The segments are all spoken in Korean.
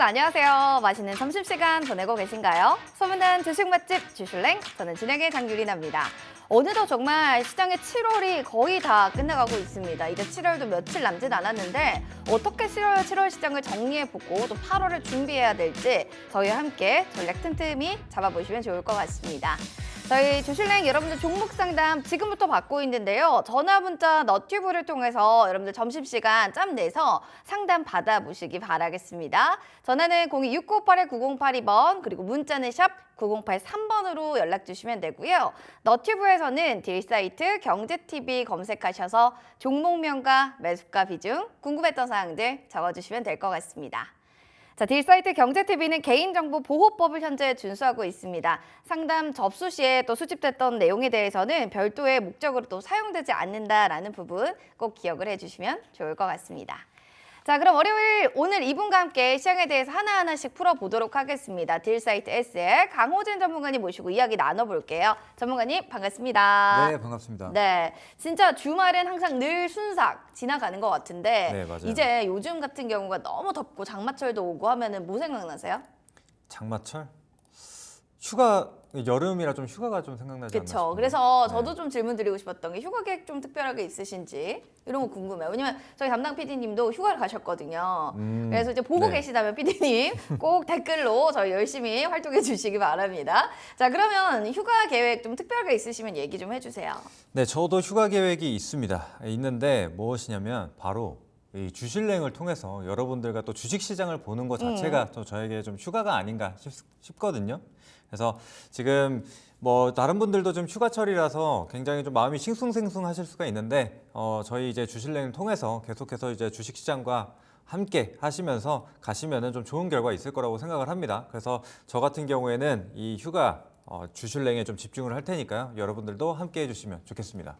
안녕하세요. 맛있는 점심시간 보내고 계신가요? 소문난 주식 맛집 주슐랭, 저는 진행의 장유린입니다. 어느덧 정말 시장의 7월이 거의 다 끝나가고 있습니다. 이제 7월도 며칠 남짓 않았는데 어떻게 7월 시장을 정리해보고 또 8월을 준비해야 될지 저희와 함께 전략 틈틈이 잡아보시면 좋을 것 같습니다. 저희 주슐랭 여러분들 종목 상담 지금부터 받고 있는데요. 전화, 문자, 너튜브를 통해서 여러분들 점심시간 짬 내서 상담 받아보시기 바라겠습니다. 전화는 02-6958-9082번 그리고 문자는 샵 9083번으로 연락 주시면 되고요. 너튜브에서는 딜사이트 경제TV 검색하셔서 종목명과 매수가 비중, 궁금했던 사항들 적어주시면 될 것 같습니다. 자, 딜사이트 경제TV는 개인정보 보호법을 현재 준수하고 있습니다. 상담 접수 시에 또 수집됐던 내용에 대해서는 별도의 목적으로 또 사용되지 않는다라는 부분 꼭 기억을 해주시면 좋을 것 같습니다. 자, 그럼 월요일 오늘 이분과 함께 시장에 대해서 하나하나씩 풀어보도록 하겠습니다. 딜사이트 SL 강호진 전문가님 모시고 이야기 나눠볼게요. 전문가님 반갑습니다. 네, 반갑습니다. 네, 진짜 주말엔 항상 늘 순삭 지나가는 것 같은데 네, 맞아요. 이제 요즘 같은 경우가 너무 덥고 장마철도 오고 하면은 뭐 생각나세요? 장마철? 휴가, 여름이라 좀 휴가가 좀 생각나지 않나 그렇죠. 싶은데. 그래서 저도 네. 좀 질문 드리고 싶었던 게 휴가 계획 좀 특별하게 있으신지 이런 거 궁금해요. 왜냐면 저희 담당 PD님도 휴가를 가셨거든요. 그래서 이제 보고 네. 계시다면 PD님 꼭 댓글로 저희 열심히 활동해 주시기 바랍니다. 자, 그러면 휴가 계획 좀 특별하게 있으시면 얘기 좀 해주세요. 네, 저도 휴가 계획이 있습니다. 있는데 무엇이냐면 바로 이 주슐랭을 통해서 여러분들과 또 주식시장을 보는 것 자체가 또 저에게 좀 휴가가 아닌가 싶거든요. 그래서 지금 뭐 다른 분들도 좀 휴가철이라서 굉장히 좀 마음이 싱숭생숭하실 수가 있는데 저희 이제 주슐랭을 통해서 계속해서 이제 주식시장과 함께 하시면서 가시면은 좀 좋은 결과 있을 거라고 생각을 합니다. 그래서 저 같은 경우에는 이 휴가 주슐랭에 좀 집중을 할 테니까요. 여러분들도 함께 해주시면 좋겠습니다.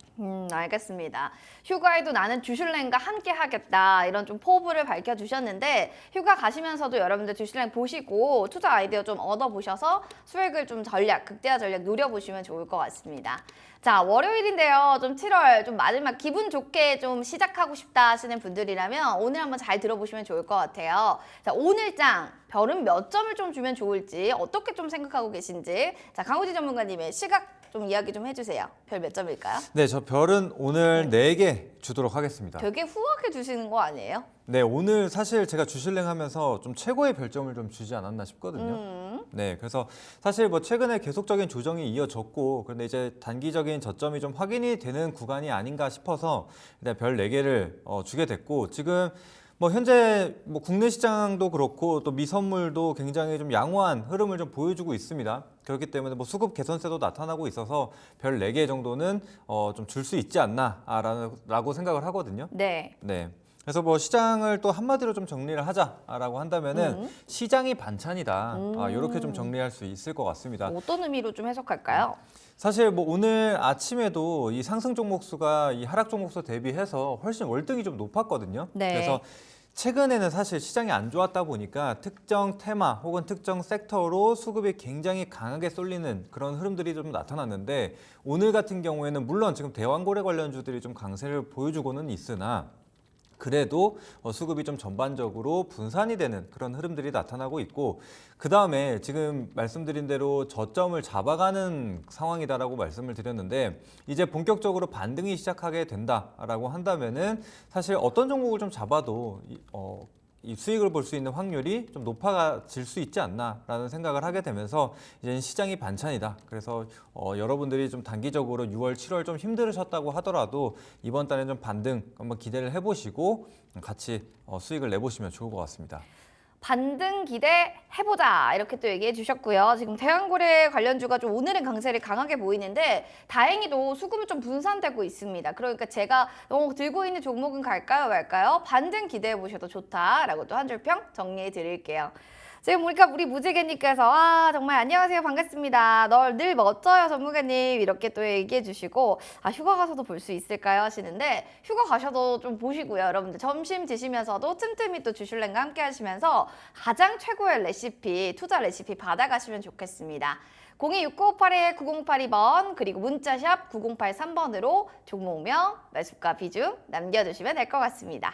알겠습니다. 휴가에도 나는 주슐랭과 함께 하겠다 이런 좀 포부를 밝혀주셨는데 휴가 가시면서도 여러분들 주슐랭 보시고 투자 아이디어 좀 얻어보셔서 수익을 좀 극대화 전략 노려보시면 좋을 것 같습니다. 자, 월요일인데요. 좀 7월 좀 마지막 기분 좋게 좀 시작하고 싶다 하시는 분들이라면 오늘 한번 잘 들어보시면 좋을 것 같아요. 자, 오늘장 별은 몇 점을 좀 주면 좋을지 어떻게 좀 생각하고 계신지 자, 강호지 전문가님의 시각 좀 이야기 좀 해주세요. 별 몇 점일까요? 네, 저 별은 오늘 4개 주도록 하겠습니다. 되게 후하게 주시는 거 아니에요? 네, 오늘 사실 제가 주슐랭 하면서 좀 최고의 별점을 좀 주지 않았나 싶거든요. 네, 그래서 사실 뭐 최근에 계속적인 조정이 이어졌고 그런데 이제 단기적인 저점이 좀 확인이 되는 구간이 아닌가 싶어서 일단 별 4개를 주게 됐고 지금 뭐 현재 뭐 국내 시장도 그렇고 또 미선물도 굉장히 좀 양호한 흐름을 좀 보여주고 있습니다. 그렇기 때문에 뭐 수급 개선세도 나타나고 있어서 별 4개 정도는 좀 줄 수 있지 않나라고 생각을 하거든요. 네. 네. 그래서 뭐 시장을 또 한마디로 좀 정리를 하자라고 한다면은 시장이 반찬이다. 이렇게 좀 정리할 수 있을 것 같습니다. 어떤 의미로 좀 해석할까요? 사실 뭐 오늘 아침에도 이 상승 종목수가 이 하락 종목수 대비해서 훨씬 월등히 좀 높았거든요. 네. 그래서 최근에는 사실 시장이 안 좋았다 보니까 특정 테마 혹은 특정 섹터로 수급이 굉장히 강하게 쏠리는 그런 흐름들이 좀 나타났는데 오늘 같은 경우에는 물론 지금 대왕고래 관련주들이 좀 강세를 보여주고는 있으나 그래도 수급이 좀 전반적으로 분산이 되는 그런 흐름들이 나타나고 있고 그 다음에 지금 말씀드린 대로 저점을 잡아가는 상황이다라고 말씀을 드렸는데 이제 본격적으로 반등이 시작하게 된다라고 한다면은 사실 어떤 종목을 좀 잡아도 이 수익을 볼 수 있는 확률이 좀 높아질 수 있지 않나라는 생각을 하게 되면서 이제 시장이 반찬이다. 그래서 여러분들이 좀 단기적으로 6월, 7월 좀 힘들으셨다고 하더라도 이번 달에 좀 반등 한번 기대를 해보시고 같이 수익을 내보시면 좋을 것 같습니다. 반등 기대해보자 이렇게 또 얘기해 주셨고요. 지금 대왕고래 관련주가 좀 오늘은 강세를 강하게 보이는데 다행히도 수급이 좀 분산되고 있습니다. 그러니까 제가 들고 있는 종목은 갈까요 말까요? 반등 기대해 보셔도 좋다라고 또 한 줄 평 정리해 드릴게요. 지금 우리 무지개님께서 정말 안녕하세요 반갑습니다. 널 늘 멋져요 전문가님 이렇게 또 얘기해 주시고 휴가 가서도 볼 수 있을까요 하시는데 휴가 가셔도 좀 보시고요. 여러분들 점심 드시면서도 틈틈이 또 주슐랭과 함께 하시면서 가장 최고의 레시피 투자 레시피 받아가시면 좋겠습니다. 02-6958-9082번 그리고 문자샵 9083번으로 종목명 매수가 비중 남겨주시면 될 것 같습니다.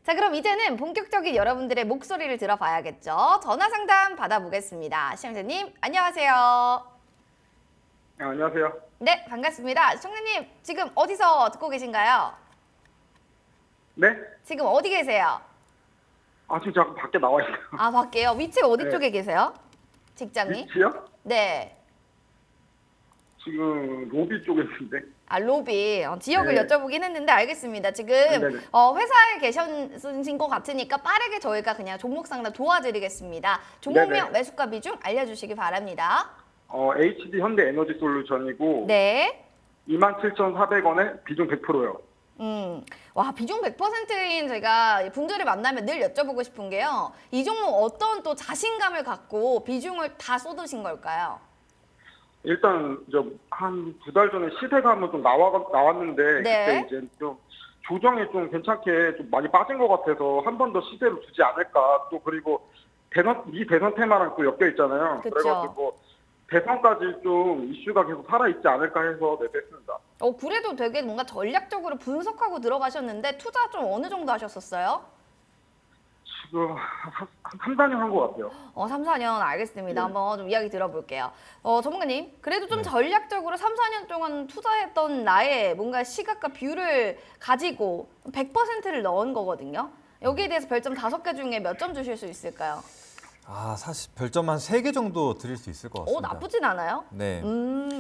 자, 그럼 이제는 본격적인 여러분들의 목소리를 들어봐야겠죠. 전화 상담 받아보겠습니다. 시청자님, 안녕하세요. 네, 안녕하세요. 네, 반갑습니다. 시청자님, 지금 어디서 듣고 계신가요? 네? 지금 어디 계세요? 지금 잠깐 밖에 나와 있어요. 아, 밖에요. 위치 어디 네. 쪽에 계세요? 직장이? 위치요? 네. 지금 로비 쪽에 있는데. 아, 로비. 지역을 네. 여쭤보긴 했는데 알겠습니다. 지금 네네. 회사에 계신 것 같으니까 빠르게 저희가 그냥 종목 상담 도와드리겠습니다. 종목명, 네네. 매수가 비중 알려주시기 바랍니다. HD 현대 에너지 솔루션이고 네. 27,400원에 비중 100%요. 와, 비중 100%인 제가 분들을 만나면 늘 여쭤보고 싶은 게요. 이 종목 어떤 또 자신감을 갖고 비중을 다 쏟으신 걸까요? 일단 한 2달 전에 시세가 좀 나왔는데 네. 그때 이제 좀 조정이 좀 괜찮게 좀 많이 빠진 것 같아서 한 번 더 시세를 주지 않을까. 또 그리고 미 대선 테마랑 또 엮여 있잖아요. 그쵸. 그래가지고 대선까지 좀 이슈가 계속 살아있지 않을까 해서 매수했습니다. 그래도 되게 뭔가 전략적으로 분석하고 들어가셨는데 투자 좀 어느 정도 하셨었어요? 지금 한 3, 4년 한 것 같아요. 3, 4년 알겠습니다. 네. 한번 좀 이야기 들어볼게요. 전문가님, 그래도 좀 네. 전략적으로 3, 4년 동안 투자했던 나의 뭔가 시각과 뷰를 가지고 100%를 넣은 거거든요. 여기에 대해서 별점 5개 중에 몇 점 주실 수 있을까요? 사실 별점 한 3개 정도 드릴 수 있을 것 같습니다. 나쁘진 않아요? 네.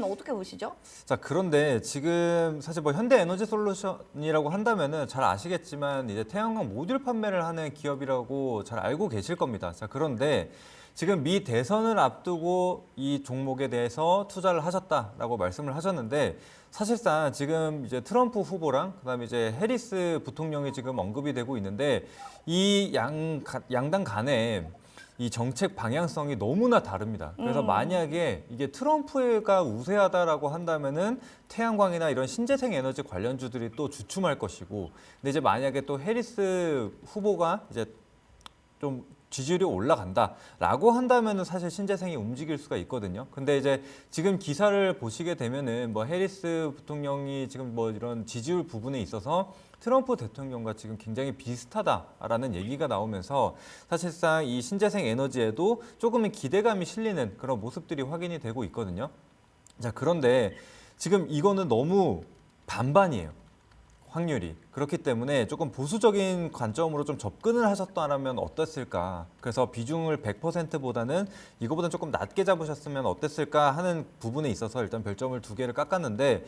어떻게 보시죠? 자, 그런데 지금 사실 뭐 현대 에너지 솔루션이라고 한다면은 잘 아시겠지만 이제 태양광 모듈 판매를 하는 기업이라고 잘 알고 계실 겁니다. 자, 그런데 지금 미 대선을 앞두고 이 종목에 대해서 투자를 하셨다라고 말씀을 하셨는데 사실상 지금 이제 트럼프 후보랑 그다음에 이제 해리스 부통령이 지금 언급이 되고 있는데 이 양당 간에 이 정책 방향성이 너무나 다릅니다. 그래서 만약에 이게 트럼프가 우세하다라고 한다면은 태양광이나 이런 신재생 에너지 관련주들이 또 주춤할 것이고, 근데 이제 만약에 또 해리스 후보가 이제 좀 지지율이 올라간다라고 한다면은 사실 신재생이 움직일 수가 있거든요. 근데 이제 지금 기사를 보시게 되면은 뭐 해리스 부통령이 지금 뭐 이런 지지율 부분에 있어서 트럼프 대통령과 지금 굉장히 비슷하다라는 얘기가 나오면서 사실상 이 신재생 에너지에도 조금은 기대감이 실리는 그런 모습들이 확인이 되고 있거든요. 자, 그런데 지금 이거는 너무 반반이에요. 확률이. 그렇기 때문에 조금 보수적인 관점으로 좀 접근을 하셨다면 어땠을까. 그래서 비중을 100%보다는 이거보다는 조금 낮게 잡으셨으면 어땠을까 하는 부분에 있어서 일단 별점을 2개를 깎았는데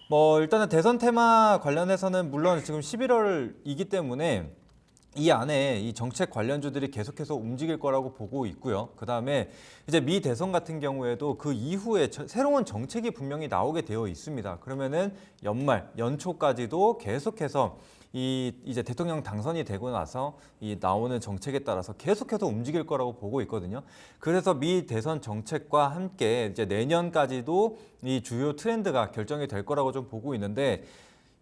뭐 일단은 대선 테마 관련해서는 물론 지금 11월이기 때문에 이 안에 이 정책 관련주들이 계속해서 움직일 거라고 보고 있고요. 그다음에 이제 미 대선 같은 경우에도 그 이후에 새로운 정책이 분명히 나오게 되어 있습니다. 그러면은 연초까지도 계속해서 이제 대통령 당선이 되고 나서 이 나오는 정책에 따라서 계속해서 움직일 거라고 보고 있거든요. 그래서 미 대선 정책과 함께 이제 내년까지도 이 주요 트렌드가 결정이 될 거라고 좀 보고 있는데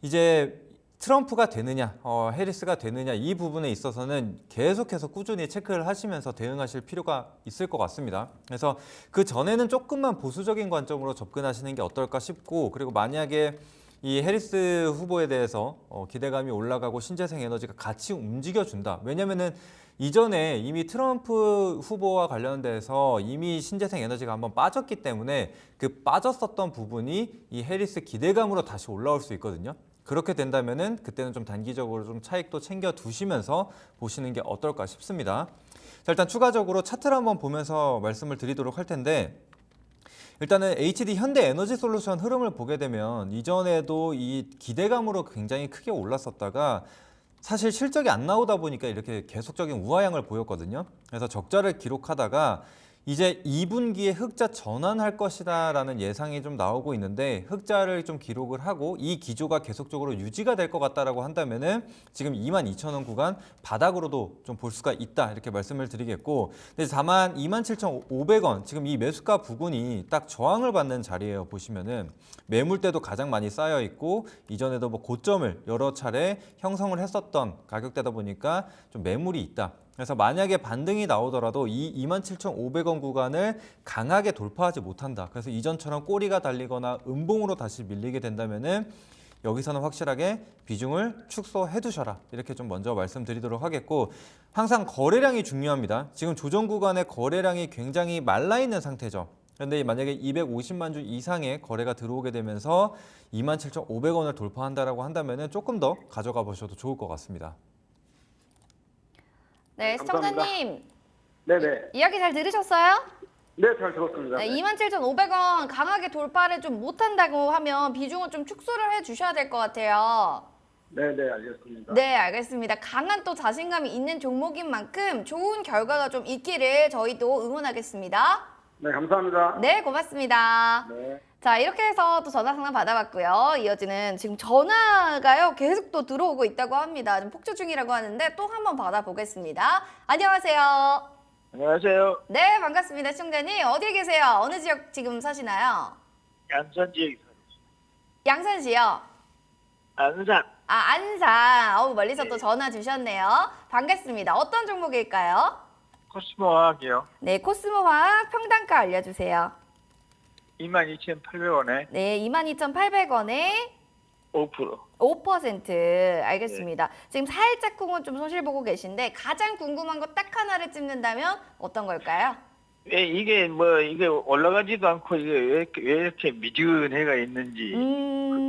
이제 트럼프가 되느냐, 해리스가 되느냐 이 부분에 있어서는 계속해서 꾸준히 체크를 하시면서 대응하실 필요가 있을 것 같습니다. 그래서 그 전에는 조금만 보수적인 관점으로 접근하시는 게 어떨까 싶고 그리고 만약에 이 해리스 후보에 대해서 기대감이 올라가고 신재생 에너지가 같이 움직여준다. 왜냐면은 이전에 이미 트럼프 후보와 관련돼서 이미 신재생 에너지가 한번 빠졌기 때문에 그 빠졌었던 부분이 이 해리스 기대감으로 다시 올라올 수 있거든요. 그렇게 된다면은 그때는 좀 단기적으로 좀 차익도 챙겨 두시면서 보시는 게 어떨까 싶습니다. 자, 일단 추가적으로 차트를 한번 보면서 말씀을 드리도록 할 텐데 일단은 HD 현대 에너지 솔루션 흐름을 보게 되면 이전에도 이 기대감으로 굉장히 크게 올랐었다가 사실 실적이 안 나오다 보니까 이렇게 계속적인 우하향을 보였거든요. 그래서 적자를 기록하다가 이제 2분기에 흑자 전환할 것이다라는 예상이 좀 나오고 있는데 흑자를 좀 기록을 하고 이 기조가 계속적으로 유지가 될 것 같다라고 한다면은 지금 22,000원 구간 바닥으로도 좀 볼 수가 있다 이렇게 말씀을 드리겠고 근데 다만 27,500원 지금 이 매수가 부근이 딱 저항을 받는 자리예요. 보시면은 매물대도 가장 많이 쌓여 있고 이전에도 뭐 고점을 여러 차례 형성을 했었던 가격대다 보니까 좀 매물이 있다. 그래서 만약에 반등이 나오더라도 이 27,500원 구간을 강하게 돌파하지 못한다. 그래서 이전처럼 꼬리가 달리거나 음봉으로 다시 밀리게 된다면은 여기서는 확실하게 비중을 축소해 두셔라. 이렇게 좀 먼저 말씀드리도록 하겠고 항상 거래량이 중요합니다. 지금 조정 구간의 거래량이 굉장히 말라 있는 상태죠. 그런데 만약에 250만 주 이상의 거래가 들어오게 되면서 27,500원을 돌파한다라고 한다면은 조금 더 가져가 보셔도 좋을 것 같습니다. 네, 감사합니다. 시청자님 네네. 이야기 잘 들으셨어요? 네, 잘 들었습니다. 네, 27,500원 강하게 돌파를 좀 못한다고 하면 비중을 좀 축소를 해주셔야 될 것 같아요. 네네, 알겠습니다. 네, 알겠습니다. 강한 또 자신감이 있는 종목인 만큼 좋은 결과가 좀 있기를 저희도 응원하겠습니다. 네, 감사합니다. 네, 고맙습니다. 네. 자, 이렇게 해서 또 전화 상담 받아봤고요. 이어지는 지금 전화가요 계속 또 들어오고 있다고 합니다. 좀 폭주 중이라고 하는데 또 한번 받아보겠습니다. 안녕하세요. 안녕하세요. 네, 반갑습니다. 시청자님 어디에 계세요? 어느 지역 지금 사시나요? 안산 지역에 양산시요. 안산 아, 안산. 어우, 멀리서 또 전화 주셨네요. 반갑습니다. 어떤 종목일까요? 코스모화학이요. 네, 코스모화학 평단가 알려주세요. 22,800원에 네, 22,800원에 5%. 5% 알겠습니다. 지금 살짝쿵은 좀 손실 보고 계신데 가장 궁금한 거 딱 하나를 찝는다면 어떤 걸까요? 왜 이게 이게 올라가지도 않고 이게 왜 이렇게 미지근해가 있는지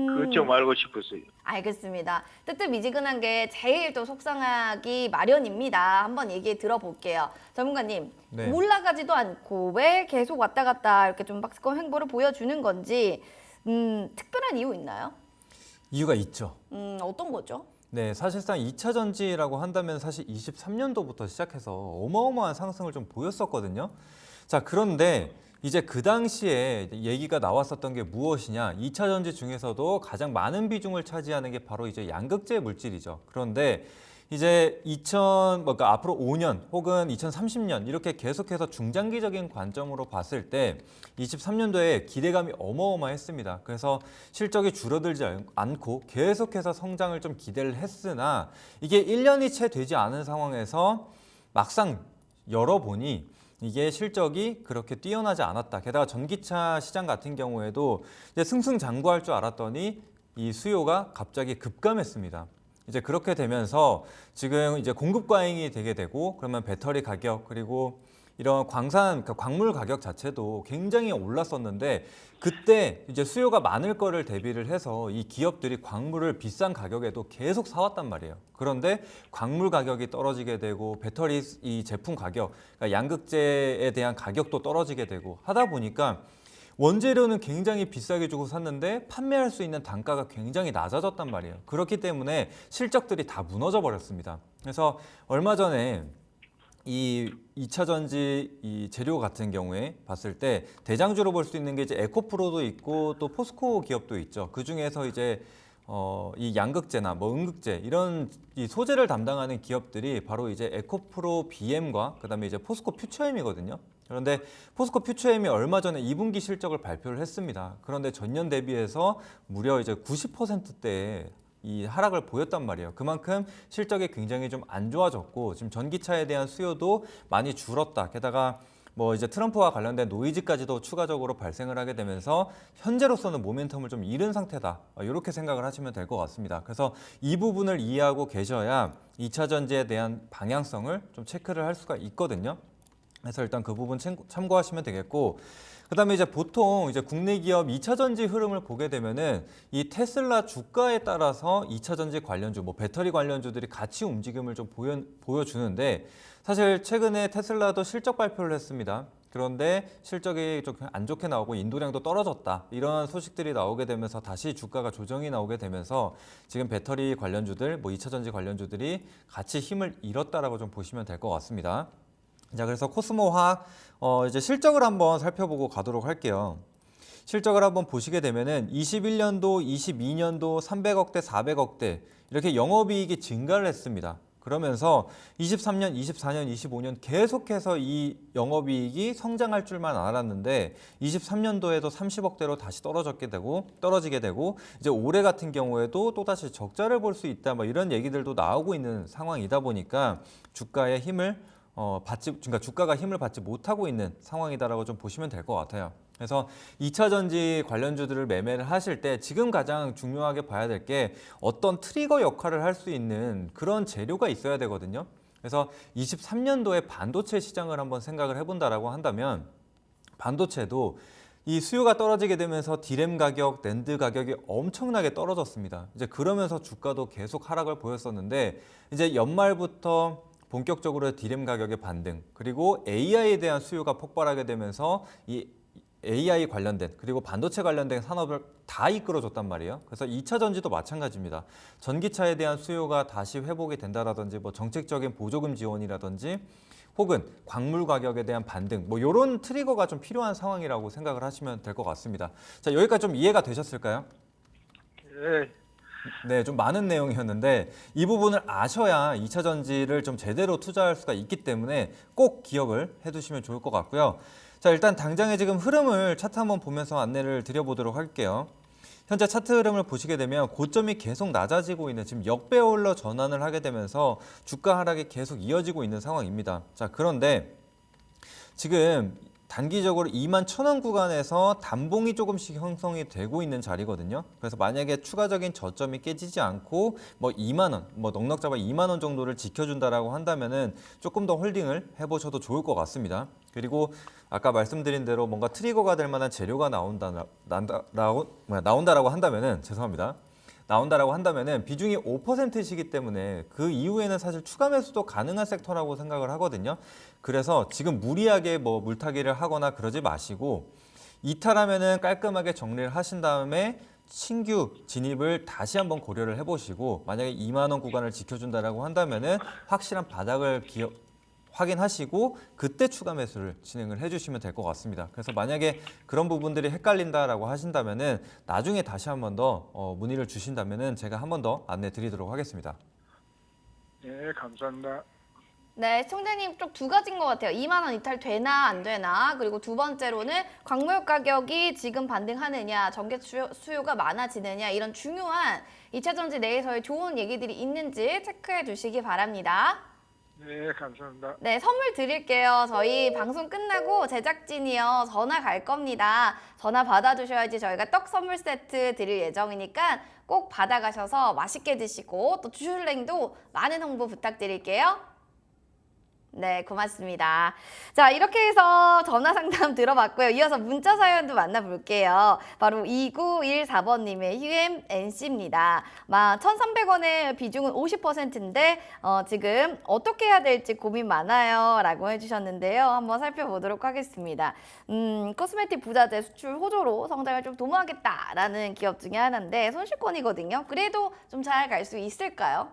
그것 좀 알고 싶었어요. 알겠습니다. 뜨뜻미지근한 게 제일 또 속상하기 마련입니다. 한번 얘기 들어볼게요. 전문가님, 네. 올라가지도 않고 왜 계속 왔다 갔다 이렇게 좀 박스권 횡보를 보여주는 건지 특별한 이유 있나요? 이유가 있죠. 어떤 거죠? 네, 사실상 2차 전지라고 한다면 사실 23년도부터 시작해서 어마어마한 상승을 좀 보였었거든요. 자, 그런데 이제 그 당시에 얘기가 나왔었던 게 무엇이냐? 2차 전지 중에서도 가장 많은 비중을 차지하는 게 바로 이제 양극재 물질이죠. 그런데 이제 그러니까 앞으로 5년 혹은 2030년 이렇게 계속해서 중장기적인 관점으로 봤을 때 23년도에 기대감이 어마어마했습니다. 그래서 실적이 줄어들지 않고 계속해서 성장을 좀 기대를 했으나 이게 1년이 채 되지 않은 상황에서 막상 열어보니 이게 실적이 그렇게 뛰어나지 않았다. 게다가 전기차 시장 같은 경우에도 이제 승승장구할 줄 알았더니 이 수요가 갑자기 급감했습니다. 이제 그렇게 되면서 지금 이제 공급 과잉이 되게 되고 그러면 배터리 가격 그리고 이런 그러니까 광물 가격 자체도 굉장히 올랐었는데 그때 이제 수요가 많을 거를 대비를 해서 이 기업들이 광물을 비싼 가격에도 계속 사왔단 말이에요. 그런데 광물 가격이 떨어지게 되고 배터리 이 제품 가격, 그러니까 양극재에 대한 가격도 떨어지게 되고 하다 보니까 원재료는 굉장히 비싸게 주고 샀는데 판매할 수 있는 단가가 굉장히 낮아졌단 말이에요. 그렇기 때문에 실적들이 다 무너져 버렸습니다. 그래서 얼마 전에 이 2차 전지 이 재료 같은 경우에 봤을 때 대장주로 볼 수 있는 게 이제 에코프로도 있고 또 포스코 기업도 있죠. 그 중에서 이제 이 양극재나 음극재 이런 이 소재를 담당하는 기업들이 바로 이제 에코프로 BM과 그다음에 이제 포스코 퓨처엠이거든요. 그런데 포스코 퓨처엠이 얼마 전에 2분기 실적을 발표를 했습니다. 그런데 전년 대비해서 무려 이제 90%대의 이 하락을 보였단 말이에요. 그만큼 실적이 굉장히 좀 안 좋아졌고 지금 전기차에 대한 수요도 많이 줄었다. 게다가 이제 트럼프와 관련된 노이즈까지도 추가적으로 발생을 하게 되면서 현재로서는 모멘텀을 좀 잃은 상태다. 이렇게 생각을 하시면 될 것 같습니다. 그래서 이 부분을 이해하고 계셔야 2차 전지에 대한 방향성을 좀 체크를 할 수가 있거든요. 그래서 일단 그 부분 참고하시면 되겠고, 그다음에 이제 보통 이제 국내 기업 2차 전지 흐름을 보게 되면은 이 테슬라 주가에 따라서 2차 전지 관련주, 배터리 관련주들이 같이 움직임을 좀 보여주는데 사실 최근에 테슬라도 실적 발표를 했습니다. 그런데 실적이 좀 안 좋게 나오고 인도량도 떨어졌다. 이런 소식들이 나오게 되면서 다시 주가가 조정이 나오게 되면서 지금 배터리 관련주들, 2차 전지 관련주들이 같이 힘을 잃었다라고 좀 보시면 될 것 같습니다. 자, 그래서 코스모화학 이제 실적을 한번 살펴보고 가도록 할게요. 실적을 한번 보시게 되면은 21년도, 22년도 300억대, 400억대 이렇게 영업이익이 증가를 했습니다. 그러면서 23년, 24년, 25년 계속해서 이 영업이익이 성장할 줄만 알았는데 23년도에도 30억대로 다시 떨어지게 되고 이제 올해 같은 경우에도 또다시 적자를 볼 수 있다 이런 얘기들도 나오고 있는 상황이다 보니까 주가에 힘을 그러니까 주가가 힘을 받지 못하고 있는 상황이다라고 좀 보시면 될 것 같아요. 그래서 2차 전지 관련주들을 매매를 하실 때 지금 가장 중요하게 봐야 될 게 어떤 트리거 역할을 할 수 있는 그런 재료가 있어야 되거든요. 그래서 23년도에 반도체 시장을 한번 생각을 해본다라고 한다면 반도체도 이 수요가 떨어지게 되면서 디램 가격, 낸드 가격이 엄청나게 떨어졌습니다. 이제 그러면서 주가도 계속 하락을 보였었는데 이제 연말부터 본격적으로 디램 가격의 반등, 그리고 AI에 대한 수요가 폭발하게 되면서 이 AI 관련된 그리고 반도체 관련된 산업을 다 이끌어줬단 말이에요. 그래서 2차 전지도 마찬가지입니다. 전기차에 대한 수요가 다시 회복이 된다라든지 뭐 정책적인 보조금 지원이라든지 혹은 광물 가격에 대한 반등, 뭐 이런 트리거가 좀 필요한 상황이라고 생각을 하시면 될 것 같습니다. 자, 여기까지 좀 이해가 되셨을까요? 예. 네, 좀 많은 내용이었는데 이 부분을 아셔야 2차 전지를 좀 제대로 투자할 수가 있기 때문에 꼭 기억을 해두시면 좋을 것 같고요. 자, 일단 당장의 지금 흐름을 차트 한번 보면서 안내를 드려보도록 할게요. 현재 차트 흐름을 보시게 되면 고점이 계속 낮아지고 있는 지금 역배열로 전환을 하게 되면서 주가 하락이 계속 이어지고 있는 상황입니다. 자, 그런데 지금 단기적으로 21,000원 구간에서 단봉이 조금씩 형성이 되고 있는 자리거든요. 그래서 만약에 추가적인 저점이 깨지지 않고 뭐 2만 원, 뭐 넉넉 잡아 2만 원 정도를 지켜준다라고 한다면은 조금 더 홀딩을 해보셔도 좋을 것 같습니다. 그리고 아까 말씀드린 대로 뭔가 트리거가 될 만한 재료가 나온다라고 한다면은 죄송합니다. 나온다라고 한다면은 비중이 5%시기 때문에 그 이후에는 사실 추가 매수도 가능한 섹터라고 생각을 하거든요. 그래서 지금 무리하게 뭐 물타기를 하거나 그러지 마시고 이탈하면은 깔끔하게 정리를 하신 다음에 신규 진입을 다시 한번 고려를 해보시고 만약에 2만 원 구간을 지켜준다라고 한다면은 확실한 바닥을 확인하시고 그때 추가 매수를 진행을 해주시면 될 것 같습니다. 그래서 만약에 그런 부분들이 헷갈린다라고 하신다면은 나중에 다시 한 번 더 문의를 주신다면은 제가 한 번 더 안내 드리도록 하겠습니다. 예, 감사합니다. 네, 시청자님 쪽 두 가지인 것 같아요. 2만 원 이탈 되나 안 되나, 그리고 두 번째로는 광물 가격이 지금 반등하느냐, 전기 수요가 많아지느냐, 이런 중요한 2차 전지 내에서의 좋은 얘기들이 있는지 체크해 주시기 바랍니다. 네, 감사합니다. 네, 선물 드릴게요. 저희 방송 끝나고 제작진이요 전화 갈 겁니다. 전화 받아주셔야지 저희가 떡 선물 세트 드릴 예정이니까 꼭 받아가셔서 맛있게 드시고 또 주슐랭도 많은 홍보 부탁드릴게요. 네, 고맙습니다. 자, 이렇게 해서 전화 상담 들어봤고요. 이어서 문자 사연도 만나볼게요. 바로 2914번님의 UMNC입니다. 1,300원의 비중은 50%인데 지금 어떻게 해야 될지 고민 많아요. 라고 해주셨는데요. 한번 살펴보도록 하겠습니다. 코스메틱 부자재 수출 호조로 성장을 좀 도모하겠다라는 기업 중에 하나인데 손실권이거든요. 그래도 좀 잘 갈 수 있을까요?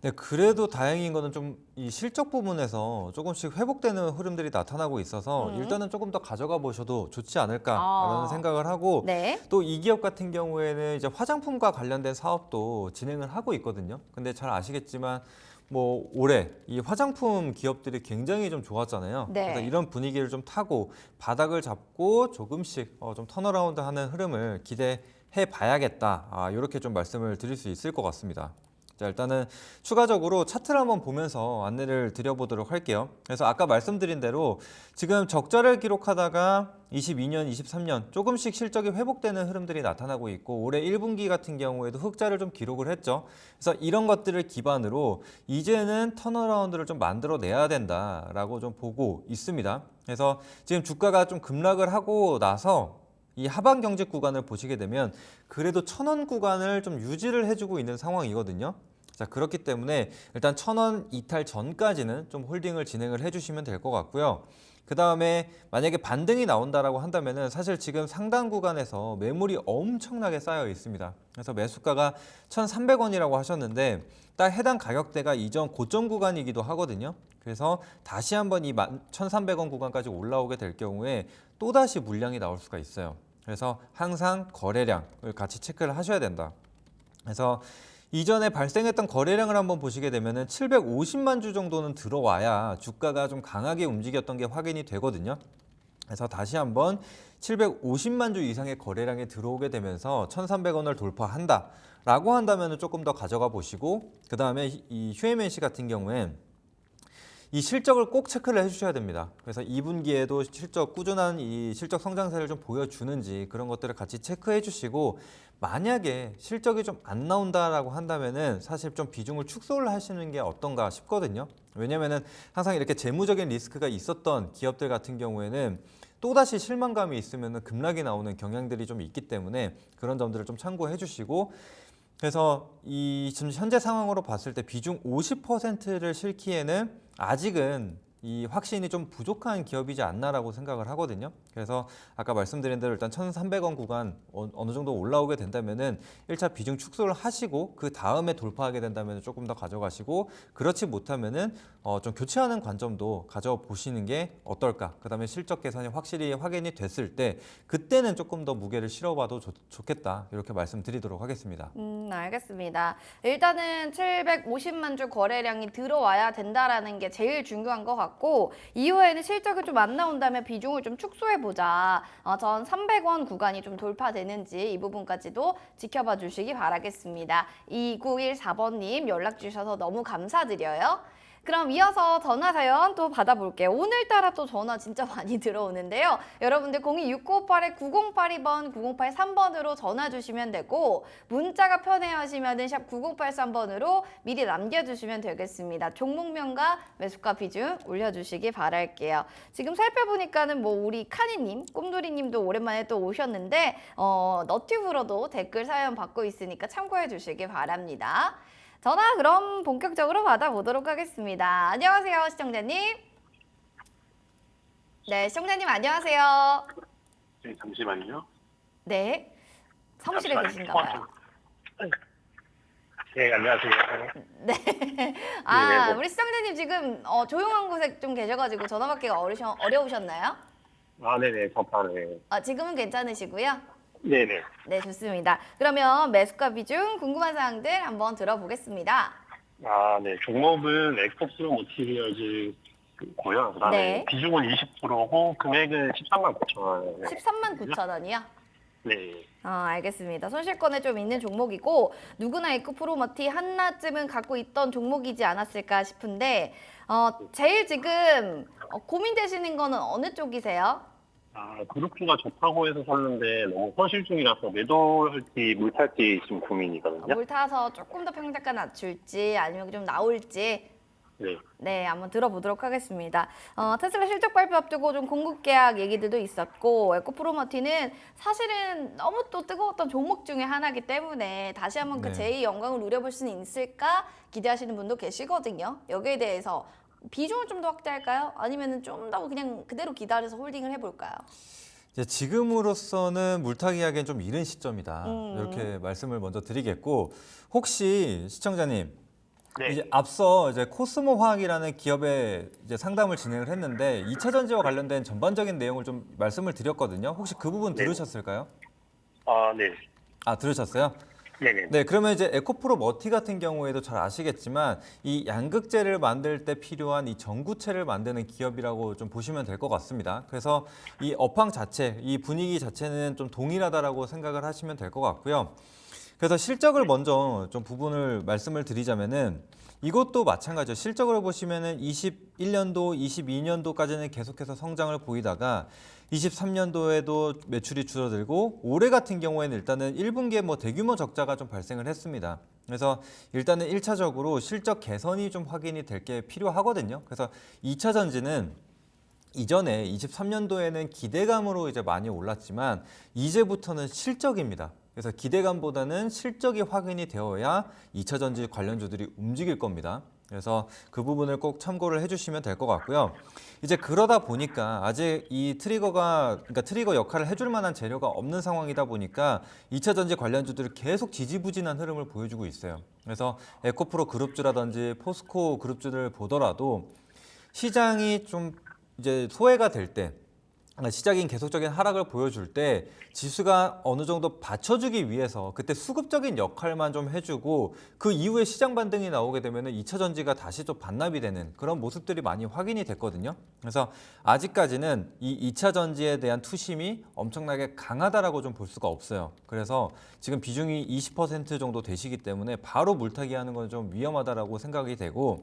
네, 그래도 다행인 거는 좀 이 실적 부분에서 조금씩 회복되는 흐름들이 나타나고 있어서 일단은 조금 더 가져가 보셔도 좋지 않을까라는 생각을 하고 네. 또 이 기업 같은 경우에는 이제 화장품과 관련된 사업도 진행을 하고 있거든요. 근데 잘 아시겠지만 뭐 올해 이 화장품 기업들이 굉장히 좀 좋았잖아요. 네. 그래서 이런 분위기를 좀 타고 바닥을 잡고 조금씩 좀 턴어라운드하는 흐름을 기대해 봐야겠다. 이렇게 좀 말씀을 드릴 수 있을 것 같습니다. 자, 일단은 추가적으로 차트를 한번 보면서 안내를 드려보도록 할게요. 그래서 아까 말씀드린 대로 지금 적자를 기록하다가 22년, 23년 조금씩 실적이 회복되는 흐름들이 나타나고 있고 올해 1분기 같은 경우에도 흑자를 좀 기록을 했죠. 그래서 이런 것들을 기반으로 이제는 턴어라운드를 좀 만들어내야 된다라고 좀 보고 있습니다. 그래서 지금 주가가 좀 급락을 하고 나서 이 하방 경직 구간을 보시게 되면 그래도 1,000원 구간을 좀 유지를 해주고 있는 상황이거든요. 자, 그렇기 때문에 일단 1,000원 이탈 전까지는 좀 홀딩을 진행을 해주시면 될 것 같고요. 그 다음에 만약에 반등이 나온다라고 한다면은 사실 지금 상단 구간에서 매물이 엄청나게 쌓여 있습니다. 그래서 매수가가 1,300원이라고 하셨는데 딱 해당 가격대가 이전 고점 구간이기도 하거든요. 그래서 다시 한번 이 1,300원 구간까지 올라오게 될 경우에 또다시 물량이 나올 수가 있어요. 그래서 항상 거래량을 같이 체크를 하셔야 된다. 그래서 이전에 발생했던 거래량을 한번 보시게 되면은 750만 주 정도는 들어와야 주가가 좀 강하게 움직였던 게 확인이 되거든요. 그래서 다시 한번 750만 주 이상의 거래량이 들어오게 되면서 1,300원을 돌파한다라고 한다면 조금 더 가져가 보시고 그 다음에 이 휴에맨시 같은 경우엔 이 실적을 꼭 체크를 해주셔야 됩니다. 그래서 2분기에도 꾸준한 이 실적 성장세를 좀 보여주는지 그런 것들을 같이 체크해 주시고, 만약에 실적이 좀 안 나온다라고 한다면은 사실 좀 비중을 축소를 하시는 게 어떤가 싶거든요. 왜냐면은 항상 이렇게 재무적인 리스크가 있었던 기업들 같은 경우에는 또다시 실망감이 있으면 급락이 나오는 경향들이 좀 있기 때문에 그런 점들을 좀 참고해 주시고, 그래서 이 지금 현재 상황으로 봤을 때 비중 50%를 실기에는 아직은 이 확신이 좀 부족한 기업이지 않나라고 생각을 하거든요. 그래서 아까 말씀드린 대로 일단 1,300원 구간 어느 정도 올라오게 된다면은 1차 비중 축소를 하시고 그 다음에 돌파하게 된다면 조금 더 가져가시고, 그렇지 못하면은 좀 교체하는 관점도 가져보시는 게 어떨까. 그다음에 실적 개선이 확실히 확인이 됐을 때 그때는 조금 더 무게를 실어봐도 좋겠다. 이렇게 말씀드리도록 하겠습니다. 알겠습니다. 일단은 750만 주 거래량이 들어와야 된다라는 게 제일 중요한 것 같고, 이후에는 실적이 좀 안 나온다면 비중을 좀 축소해보자. 전 300원 구간이 좀 돌파되는지 이 부분까지도 지켜봐 주시기 바라겠습니다. 2914번님 연락 주셔서 너무 감사드려요. 그럼 이어서 전화 사연 또 받아볼게요. 오늘따라 또 전화 진짜 많이 들어오는데요. 여러분들 026958-9082번, 9083번으로 전화 주시면 되고, 문자가 편해하시면 샵 9083번으로 미리 남겨주시면 되겠습니다. 종목명과 매수가 비중 올려주시기 바랄게요. 지금 살펴보니까는 뭐 우리 카니님, 꿈돌이님도 오랜만에 또 오셨는데 너튜브로도 댓글 사연 받고 있으니까 참고해 주시기 바랍니다. 전화 그럼 본격적으로 받아보도록 하겠습니다. 안녕하세요, 시청자님. 네, 시청자님 안녕하세요. 네, 잠시만요. 네, 사무실에 계신가 봐요. 네, 안녕하세요. 네. 네, 우리 시청자님 지금 조용한 곳에 좀 계셔가지고 전화 받기가 어려우셨나요? 네네, 전파네. 지금은 괜찮으시고요. 네네. 네, 좋습니다. 그러면 매수가 비중 궁금한 사항들 한번 들어보겠습니다. 네. 종목은 엑스포스로 모티리얼즈고요. 그다음에 네. 비중은 20%고 금액은 13만 9천 원. 13만 9천 원이요? 네. 알겠습니다. 손실권에 좀 있는 종목이고, 누구나 에코프로머티 하나쯤은 갖고 있던 종목이지 않았을까 싶은데, 제일 지금 고민되시는 거는 어느 쪽이세요? 그룹주가 좋다고 해서 샀는데 너무 손실 중이라서 매도할지 물탈지 지금 고민이거든요. 물 타서 조금 더 평가가 낮출지 아니면 좀 나올지, 네. 네, 한번 들어보도록 하겠습니다. 테슬라 실적 발표 앞두고 좀 공급 계약 얘기들도 있었고, 에코프로머티는 사실은 너무 또 뜨거웠던 종목 중에 하나이기 때문에 다시 한번 그 네. 제2 영광을 누려볼 수는 있을까 기대하시는 분도 계시거든요. 여기에 대해서 비중을 좀 더 확대할까요? 아니면 좀 더 그냥 그대로 기다려서 홀딩을 해볼까요? 이제 지금으로서는 물타기하기엔 좀 이른 시점이다. 이렇게 말씀을 먼저 드리겠고, 혹시 시청자님, 네. 이제 앞서 이제 코스모 화학이라는 기업에 이제 상담을 진행을 했는데 2차 전지와 관련된 전반적인 내용을 좀 말씀을 드렸거든요. 혹시 그 부분 네. 들으셨을까요? 네. 들으셨어요? 네네. 네, 그러면 이제 에코프로 머티 같은 경우에도 잘 아시겠지만 이 양극재를 만들 때 필요한 이 전구체를 만드는 기업이라고 좀 보시면 될 것 같습니다. 그래서 이 업황 자체, 이 분위기 자체는 좀 동일하다라고 생각을 하시면 될 것 같고요. 그래서 실적을 먼저 좀 부분을 말씀을 드리자면은 이것도 마찬가지죠. 실적으로 보시면은 21년도, 22년도까지는 계속해서 성장을 보이다가 23년도에도 매출이 줄어들고 올해 같은 경우에는 일단은 1분기에 뭐 대규모 적자가 좀 발생을 했습니다. 그래서 일단은 1차적으로 실적 개선이 좀 확인이 될 게 필요하거든요. 그래서 2차 전지는 이전에 23년도에는 기대감으로 이제 많이 올랐지만 이제부터는 실적입니다. 그래서 기대감보다는 실적이 확인이 되어야 2차 전지 관련주들이 움직일 겁니다. 그래서 그 부분을 꼭 참고를 해주시면 될 것 같고요. 이제 그러다 보니까 아직 이 그러니까 트리거 역할을 해줄 만한 재료가 없는 상황이다 보니까 2차 전지 관련주들이 계속 지지부진한 흐름을 보여주고 있어요. 그래서 에코프로 그룹주라든지 포스코 그룹주를 보더라도 시장이 좀 이제 소외가 될 때, 시장인 계속적인 하락을 보여줄 때 지수가 어느 정도 받쳐주기 위해서 그때 수급적인 역할만 좀 해주고 그 이후에 시장 반등이 나오게 되면 2차 전지가 다시 좀 반납이 되는 그런 모습들이 많이 확인이 됐거든요. 그래서 아직까지는 이 2차 전지에 대한 투심이 엄청나게 강하다라고 좀 볼 수가 없어요. 그래서 지금 비중이 20% 정도 되시기 때문에 바로 물타기 하는 건 좀 위험하다라고 생각이 되고,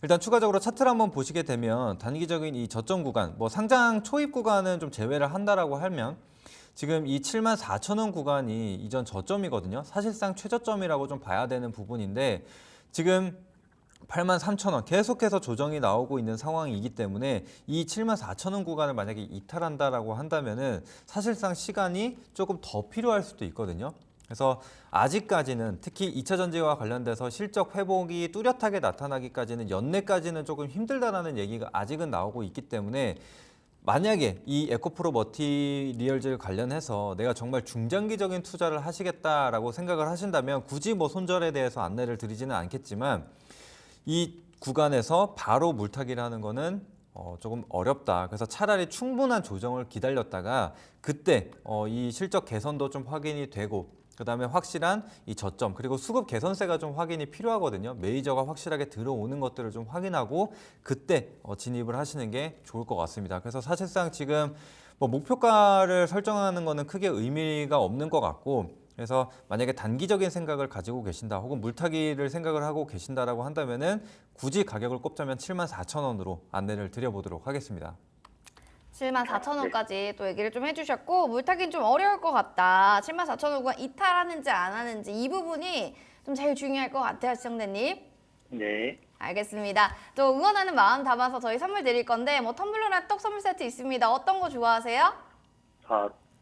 일단 추가적으로 차트를 한번 보시게 되면 단기적인 이 저점 구간, 뭐 상장 초입 구간은 좀 제외를 한다라고 하면 지금 이 74,000원 구간이 이전 저점이거든요. 사실상 최저점이라고 좀 봐야 되는 부분인데 지금 83,000원 계속해서 조정이 나오고 있는 상황이기 때문에 이 74,000원 구간을 만약에 이탈한다라고 한다면은 사실상 시간이 조금 더 필요할 수도 있거든요. 그래서 아직까지는 특히 2차 전지와 관련돼서 실적 회복이 뚜렷하게 나타나기까지는 연내까지는 조금 힘들다라는 얘기가 아직은 나오고 있기 때문에 만약에 이 에코프로 머티리얼즈 관련해서 내가 정말 중장기적인 투자를 하시겠다라고 생각을 하신다면 굳이 뭐 손절에 대해서 안내를 드리지는 않겠지만 이 구간에서 바로 물타기를 하는 거는 조금 어렵다. 그래서 차라리 충분한 조정을 기다렸다가 그때 이 실적 개선도 좀 확인이 되고 그다음에 확실한 이 저점 그리고 수급 개선세가 좀 확인이 필요하거든요. 메이저가 확실하게 들어오는 것들을 좀 확인하고 그때 진입을 하시는 게 좋을 것 같습니다. 그래서 사실상 지금 뭐 목표가를 설정하는 거는 크게 의미가 없는 것 같고 그래서 만약에 단기적인 생각을 가지고 계신다 혹은 물타기를 생각을 하고 계신다라고 한다면은 굳이 가격을 꼽자면 74,000원으로 안내를 드려보도록 하겠습니다. 74,000원까지 또 얘기를 좀 해주셨고 물타기는 좀 어려울 것 같다. 74,000원과 이탈하는지 안 하는지 이 부분이 좀 제일 중요할 것 같아요, 시청자님. 네. 알겠습니다. 또 응원하는 마음 담아서 저희 선물 드릴 건데 뭐 텀블러랑 떡 선물 세트 있습니다. 어떤 거 좋아하세요?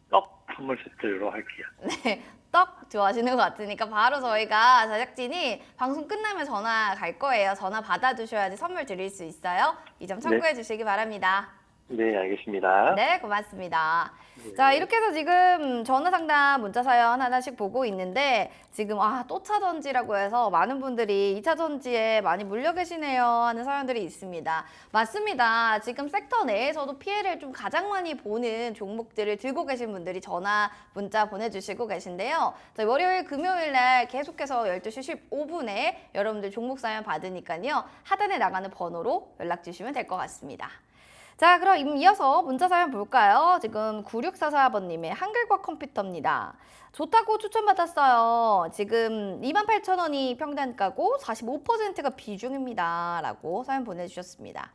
떡 선물 세트로 할게요. 네, 떡 좋아하시는 것 같으니까 바로 저희가 제작진이 방송 끝나면 전화 갈 거예요. 전화 받아두셔야지 선물 드릴 수 있어요. 이 점 참고해 주시기 바랍니다. 네, 알겠습니다. 네, 고맙습니다. 자, 이렇게 해서 지금 전화 상담 문자 사연 하나씩 보고 있는데 지금 또 차전지라고 해서 많은 분들이 2차 전지에 많이 물려 계시네요 하는 사연들이 있습니다. 맞습니다. 지금 섹터 내에서도 피해를 좀 가장 많이 보는 종목들을 들고 계신 분들이 전화 문자 보내주시고 계신데요. 저희 월요일 금요일 날 계속해서 12시 15분에 여러분들 종목 사연 받으니까요. 하단에 나가는 번호로 연락 주시면 될 것 같습니다. 자, 그럼 이어서 문자 사연 볼까요? 지금 9644번님의 한글과 컴퓨터입니다. 좋다고 추천받았어요. 지금 28,000원이 평단가고 45%가 비중입니다. 라고 사연 보내주셨습니다.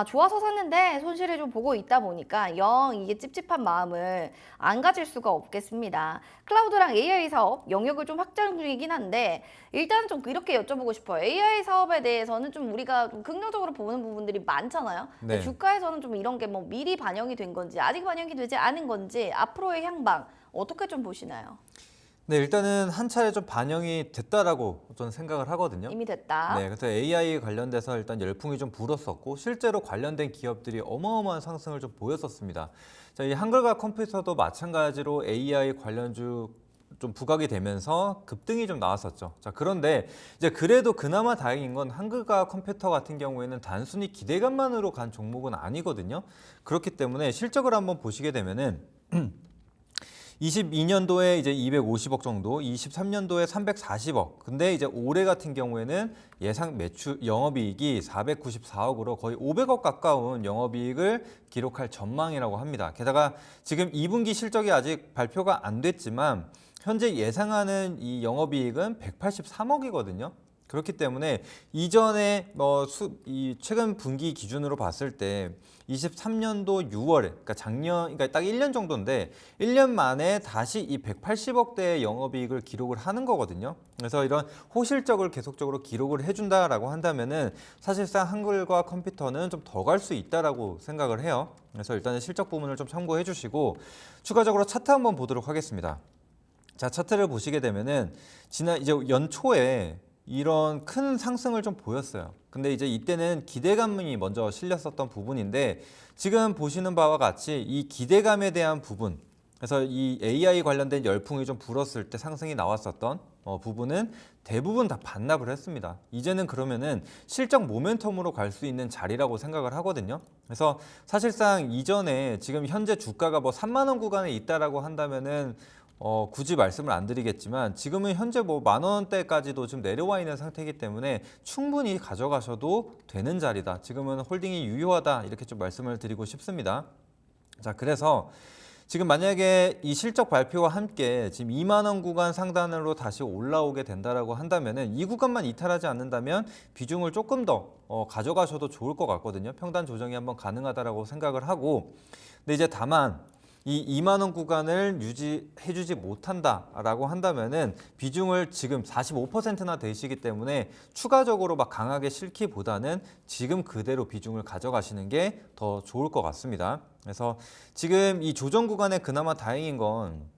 좋아서 샀는데 손실을 좀 보고 있다 보니까 영 이게 찝찝한 마음을 안 가질 수가 없겠습니다. 클라우드랑 AI 사업 영역을 좀 확장 중이긴 한데 일단 좀 이렇게 여쭤보고 싶어요. AI 사업에 대해서는 좀 우리가 좀 긍정적으로 보는 부분들이 많잖아요. 네. 주가에서는 좀 이런 게 뭐 미리 반영이 된 건지 아직 반영이 되지 않은 건지 앞으로의 향방 어떻게 좀 보시나요? 네, 일단은 한 차례 좀 반영이 됐다라고 저는 생각을 하거든요. 이미 됐다. 네, 그래서 AI 관련돼서 일단 열풍이 좀 불었었고 실제로 관련된 기업들이 어마어마한 상승을 좀 보였었습니다. 자, 이 한글과 컴퓨터도 마찬가지로 AI 관련주 좀 부각이 되면서 급등이 좀 나왔었죠. 자, 그런데 이제 그래도 그나마 다행인 건 한글과 컴퓨터 같은 경우에는 단순히 기대감만으로 간 종목은 아니거든요. 그렇기 때문에 실적을 한번 보시게 되면은 22년도에 이제 250억 정도, 23년도에 340억. 근데 이제 올해 같은 경우에는 예상 매출 영업이익이 494억으로 거의 500억 가까운 영업이익을 기록할 전망이라고 합니다. 게다가 지금 2분기 실적이 아직 발표가 안 됐지만 현재 예상하는 이 영업이익은 183억이거든요. 그렇기 때문에 이전에 이 최근 분기 기준으로 봤을 때 23년도 6월에 그러니까 그러니까 딱 1년 정도인데 1년 만에 다시 이 180억대의 영업이익을 기록을 하는 거거든요. 그래서 이런 호실적을 계속적으로 기록을 해준다라고 한다면은 사실상 한글과 컴퓨터는 좀 더 갈 수 있다라고 생각을 해요. 그래서 일단은 실적 부분을 좀 참고해 주시고 추가적으로 차트 한번 보도록 하겠습니다. 자, 차트를 보시게 되면은 지난 이제 연초에 이런 큰 상승을 좀 보였어요. 근데 이제 이때는 기대감이 먼저 실렸었던 부분인데 지금 보시는 바와 같이 이 기대감에 대한 부분, 그래서 이 AI 관련된 열풍이 좀 불었을 때 상승이 나왔었던 부분은 대부분 다 반납을 했습니다. 이제는 그러면은 실적 모멘텀으로 갈 수 있는 자리라고 생각을 하거든요. 그래서 사실상 이전에 지금 현재 주가가 뭐 3만 원 구간에 있다라고 한다면은 굳이 말씀을 안 드리겠지만 지금은 현재 뭐 10,000원대까지도 지금 내려와 있는 상태이기 때문에 충분히 가져가셔도 되는 자리다. 지금은 홀딩이 유효하다 이렇게 좀 말씀을 드리고 싶습니다. 자, 그래서 지금 만약에 이 실적 발표와 함께 지금 2만 원 구간 상단으로 다시 올라오게 된다라고 한다면은 이 구간만 이탈하지 않는다면 비중을 조금 더 가져가셔도 좋을 것 같거든요. 평단 조정이 한번 가능하다라고 생각을 하고, 근데 이제 다만 이 2만 원 구간을 유지해주지 못한다라고 한다면은 비중을 지금 45%나 되시기 때문에 추가적으로 막 강하게 실기보다는 지금 그대로 비중을 가져가시는 게 더 좋을 것 같습니다. 그래서 지금 이 조정 구간에 그나마 다행인 건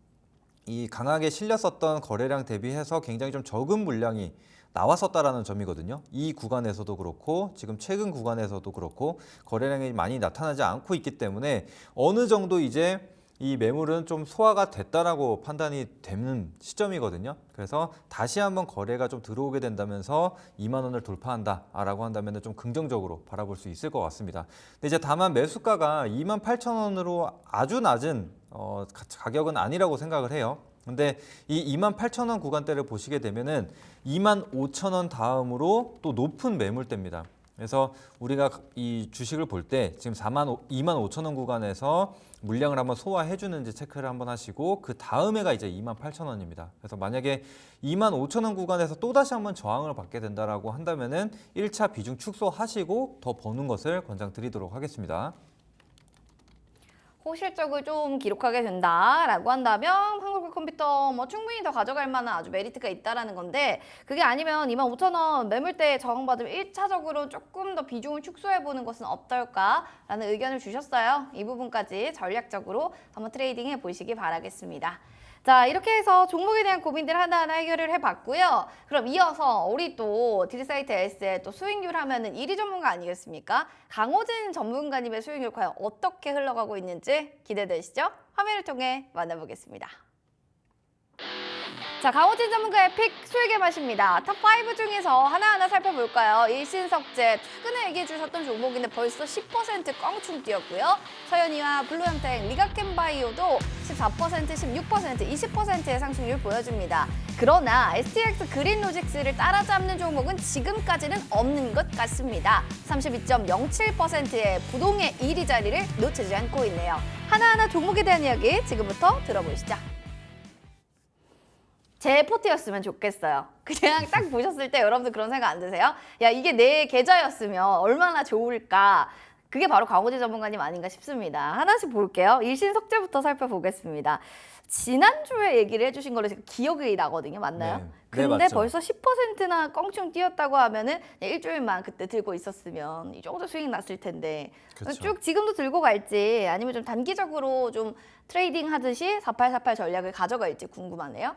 이 강하게 실렸었던 거래량 대비해서 굉장히 좀 적은 물량이 나왔었다라는 점이거든요. 이 구간에서도 그렇고 지금 최근 구간에서도 그렇고 거래량이 많이 나타나지 않고 있기 때문에 어느 정도 이제 이 매물은 좀 소화가 됐다라고 판단이 되는 시점이거든요. 그래서 다시 한번 거래가 좀 들어오게 된다면서 2만 원을 돌파한다라고 한다면 좀 긍정적으로 바라볼 수 있을 것 같습니다. 근데 이제 다만 매수가가 2만 8천 원으로 아주 낮은 가격은 아니라고 생각을 해요. 근데 이 2만 8천 원 구간대를 보시게 되면은 2만 5천 원 다음으로 또 높은 매물대입니다. 그래서 우리가 이 주식을 볼 때 지금 2만 5천 원 구간에서 물량을 한번 소화해 주는지 체크를 한번 하시고 그 다음에가 이제 2만 8천 원입니다. 그래서 만약에 2만 5천 원 구간에서 또다시 한번 저항을 받게 된다라고 한다면은 1차 비중 축소하시고 더 버는 것을 권장드리도록 하겠습니다. 호실적을 좀 기록하게 된다라고 한다면 한국의 컴퓨터 뭐 충분히 더 가져갈 만한 아주 메리트가 있다라는 건데, 그게 아니면 2만 5천 원 매물대에 저항받으면 1차적으로 조금 더 비중을 축소해보는 것은 어떨까라는 의견을 주셨어요. 이 부분까지 전략적으로 한번 트레이딩해 보시기 바라겠습니다. 자, 이렇게 해서 종목에 대한 고민들 하나하나 해결을 해봤고요. 그럼 이어서 우리 또 딜사이트 S의 또 수익률 하면은 1위 전문가 아니겠습니까? 강호진 전문가님의 수익률 과연 어떻게 흘러가고 있는지 기대되시죠? 화면을 통해 만나보겠습니다. 자, 강호진 전문가의 픽 수익의 맛입니다. 탑5 중에서 하나하나 살펴볼까요? 일신석재, 최근에 얘기해 주셨던 종목인데 벌써 10% 껑충 뛰었고요. 서현이와 블루현택, 리가캠바이오도 14%, 16%, 20%의 상승률 보여줍니다. 그러나 STX 그린로직스를 따라잡는 종목은 지금까지는 없는 것 같습니다. 32.07%의 부동의 1위 자리를 놓치지 않고 있네요. 하나하나 종목에 대한 이야기 지금부터 들어보시죠. 제 포트였으면 좋겠어요. 그냥 딱 보셨을 때 여러분들 그런 생각 안 드세요? 야, 이게 내 계좌였으면 얼마나 좋을까? 그게 바로 강호진 전문가님 아닌가 싶습니다. 하나씩 볼게요. 일신석재부터 살펴보겠습니다. 지난주에 얘기를 해주신 걸로 제가 기억이 나거든요. 맞나요? 네. 근데 네, 맞죠. 벌써 10%나 껑충 뛰었다고 하면은 일주일만 그때 들고 있었으면 이 정도 수익 났을 텐데, 그렇죠. 쭉 지금도 들고 갈지 아니면 좀 단기적으로 좀 트레이딩 하듯이 4848 전략을 가져갈지 궁금하네요.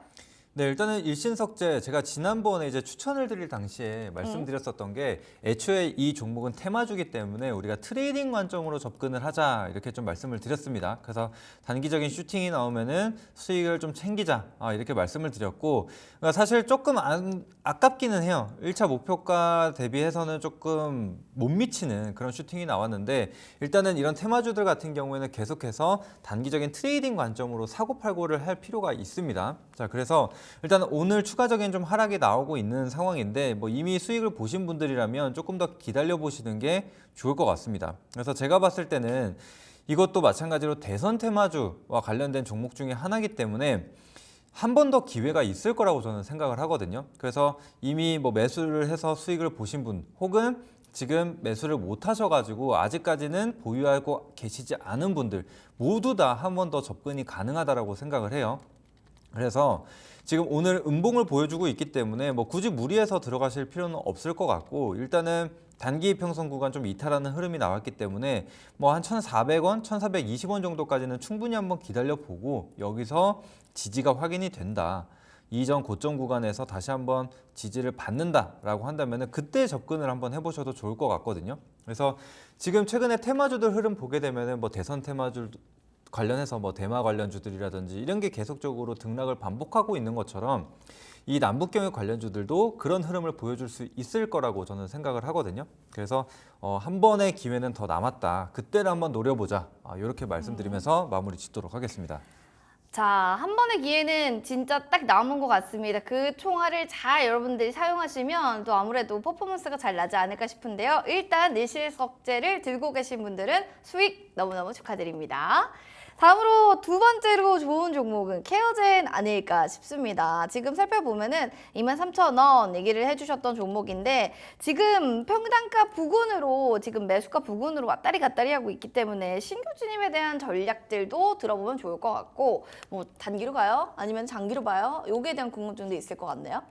네, 일단은 일신석재 제가 지난번에 이제 추천을 드릴 당시에 말씀드렸었던 게 애초에 이 종목은 테마주기 때문에 우리가 트레이딩 관점으로 접근을 하자 이렇게 좀 말씀을 드렸습니다. 그래서 단기적인 슈팅이 나오면은 수익을 좀 챙기자 이렇게 말씀을 드렸고, 그러니까 사실 조금 아깝기는 해요. 1차 목표가 대비해서는 조금 못 미치는 그런 슈팅이 나왔는데, 일단은 이런 테마주들 같은 경우에는 계속해서 단기적인 트레이딩 관점으로 사고팔고를 할 필요가 있습니다. 자, 그래서 일단 오늘 추가적인 좀 하락이 나오고 있는 상황인데, 뭐 이미 수익을 보신 분들이라면 조금 더 기다려 보시는 게 좋을 것 같습니다. 그래서 제가 봤을 때는 이것도 마찬가지로 대선 테마주와 관련된 종목 중에 하나이기 때문에 한 번 더 기회가 있을 거라고 저는 생각을 하거든요. 그래서 이미 뭐 매수를 해서 수익을 보신 분, 혹은 지금 매수를 못 하셔가지고 아직까지는 보유하고 계시지 않은 분들 모두 다 한 번 더 접근이 가능하다라고 생각을 해요. 그래서 지금 오늘 음봉을 보여주고 있기 때문에 뭐 굳이 무리해서 들어가실 필요는 없을 것 같고, 일단은 단기 이평선 구간 좀 이탈하는 흐름이 나왔기 때문에 뭐 한 1,400원, 1,420원 정도까지는 충분히 한번 기다려보고 여기서 지지가 확인이 된다. 이전 고점 구간에서 다시 한번 지지를 받는다라고 한다면 그때 접근을 한번 해보셔도 좋을 것 같거든요. 그래서 지금 최근에 테마주들 흐름 보게 되면 뭐 대선 테마주 관련해서 뭐 대마 관련주들이라든지 이런 게 계속적으로 등락을 반복하고 있는 것처럼 이 남북경협 관련주들도 그런 흐름을 보여줄 수 있을 거라고 저는 생각을 하거든요. 그래서 한 번의 기회는 더 남았다. 그때를 한번 노려보자. 이렇게 말씀드리면서 마무리 짓도록 하겠습니다. 자, 한 번의 기회는 진짜 딱 남은 것 같습니다. 그 총알을 잘 여러분들이 사용하시면 또 아무래도 퍼포먼스가 잘 나지 않을까 싶은데요. 일단 일신석재를 들고 계신 분들은 수익 너무너무 축하드립니다. 다음으로 두 번째로 좋은 종목은 케어젠 아닐까 싶습니다. 지금 살펴보면은 23,000원 얘기를 해주셨던 종목인데 지금 평단가 부근으로 지금 매수가 부근으로 왔다리 갔다리 하고 있기 때문에 신규 진입에 대한 전략들도 들어보면 좋을 것 같고 뭐 단기로 가요? 아니면 장기로 봐요? 여기에 대한 궁금증도 있을 것 같네요.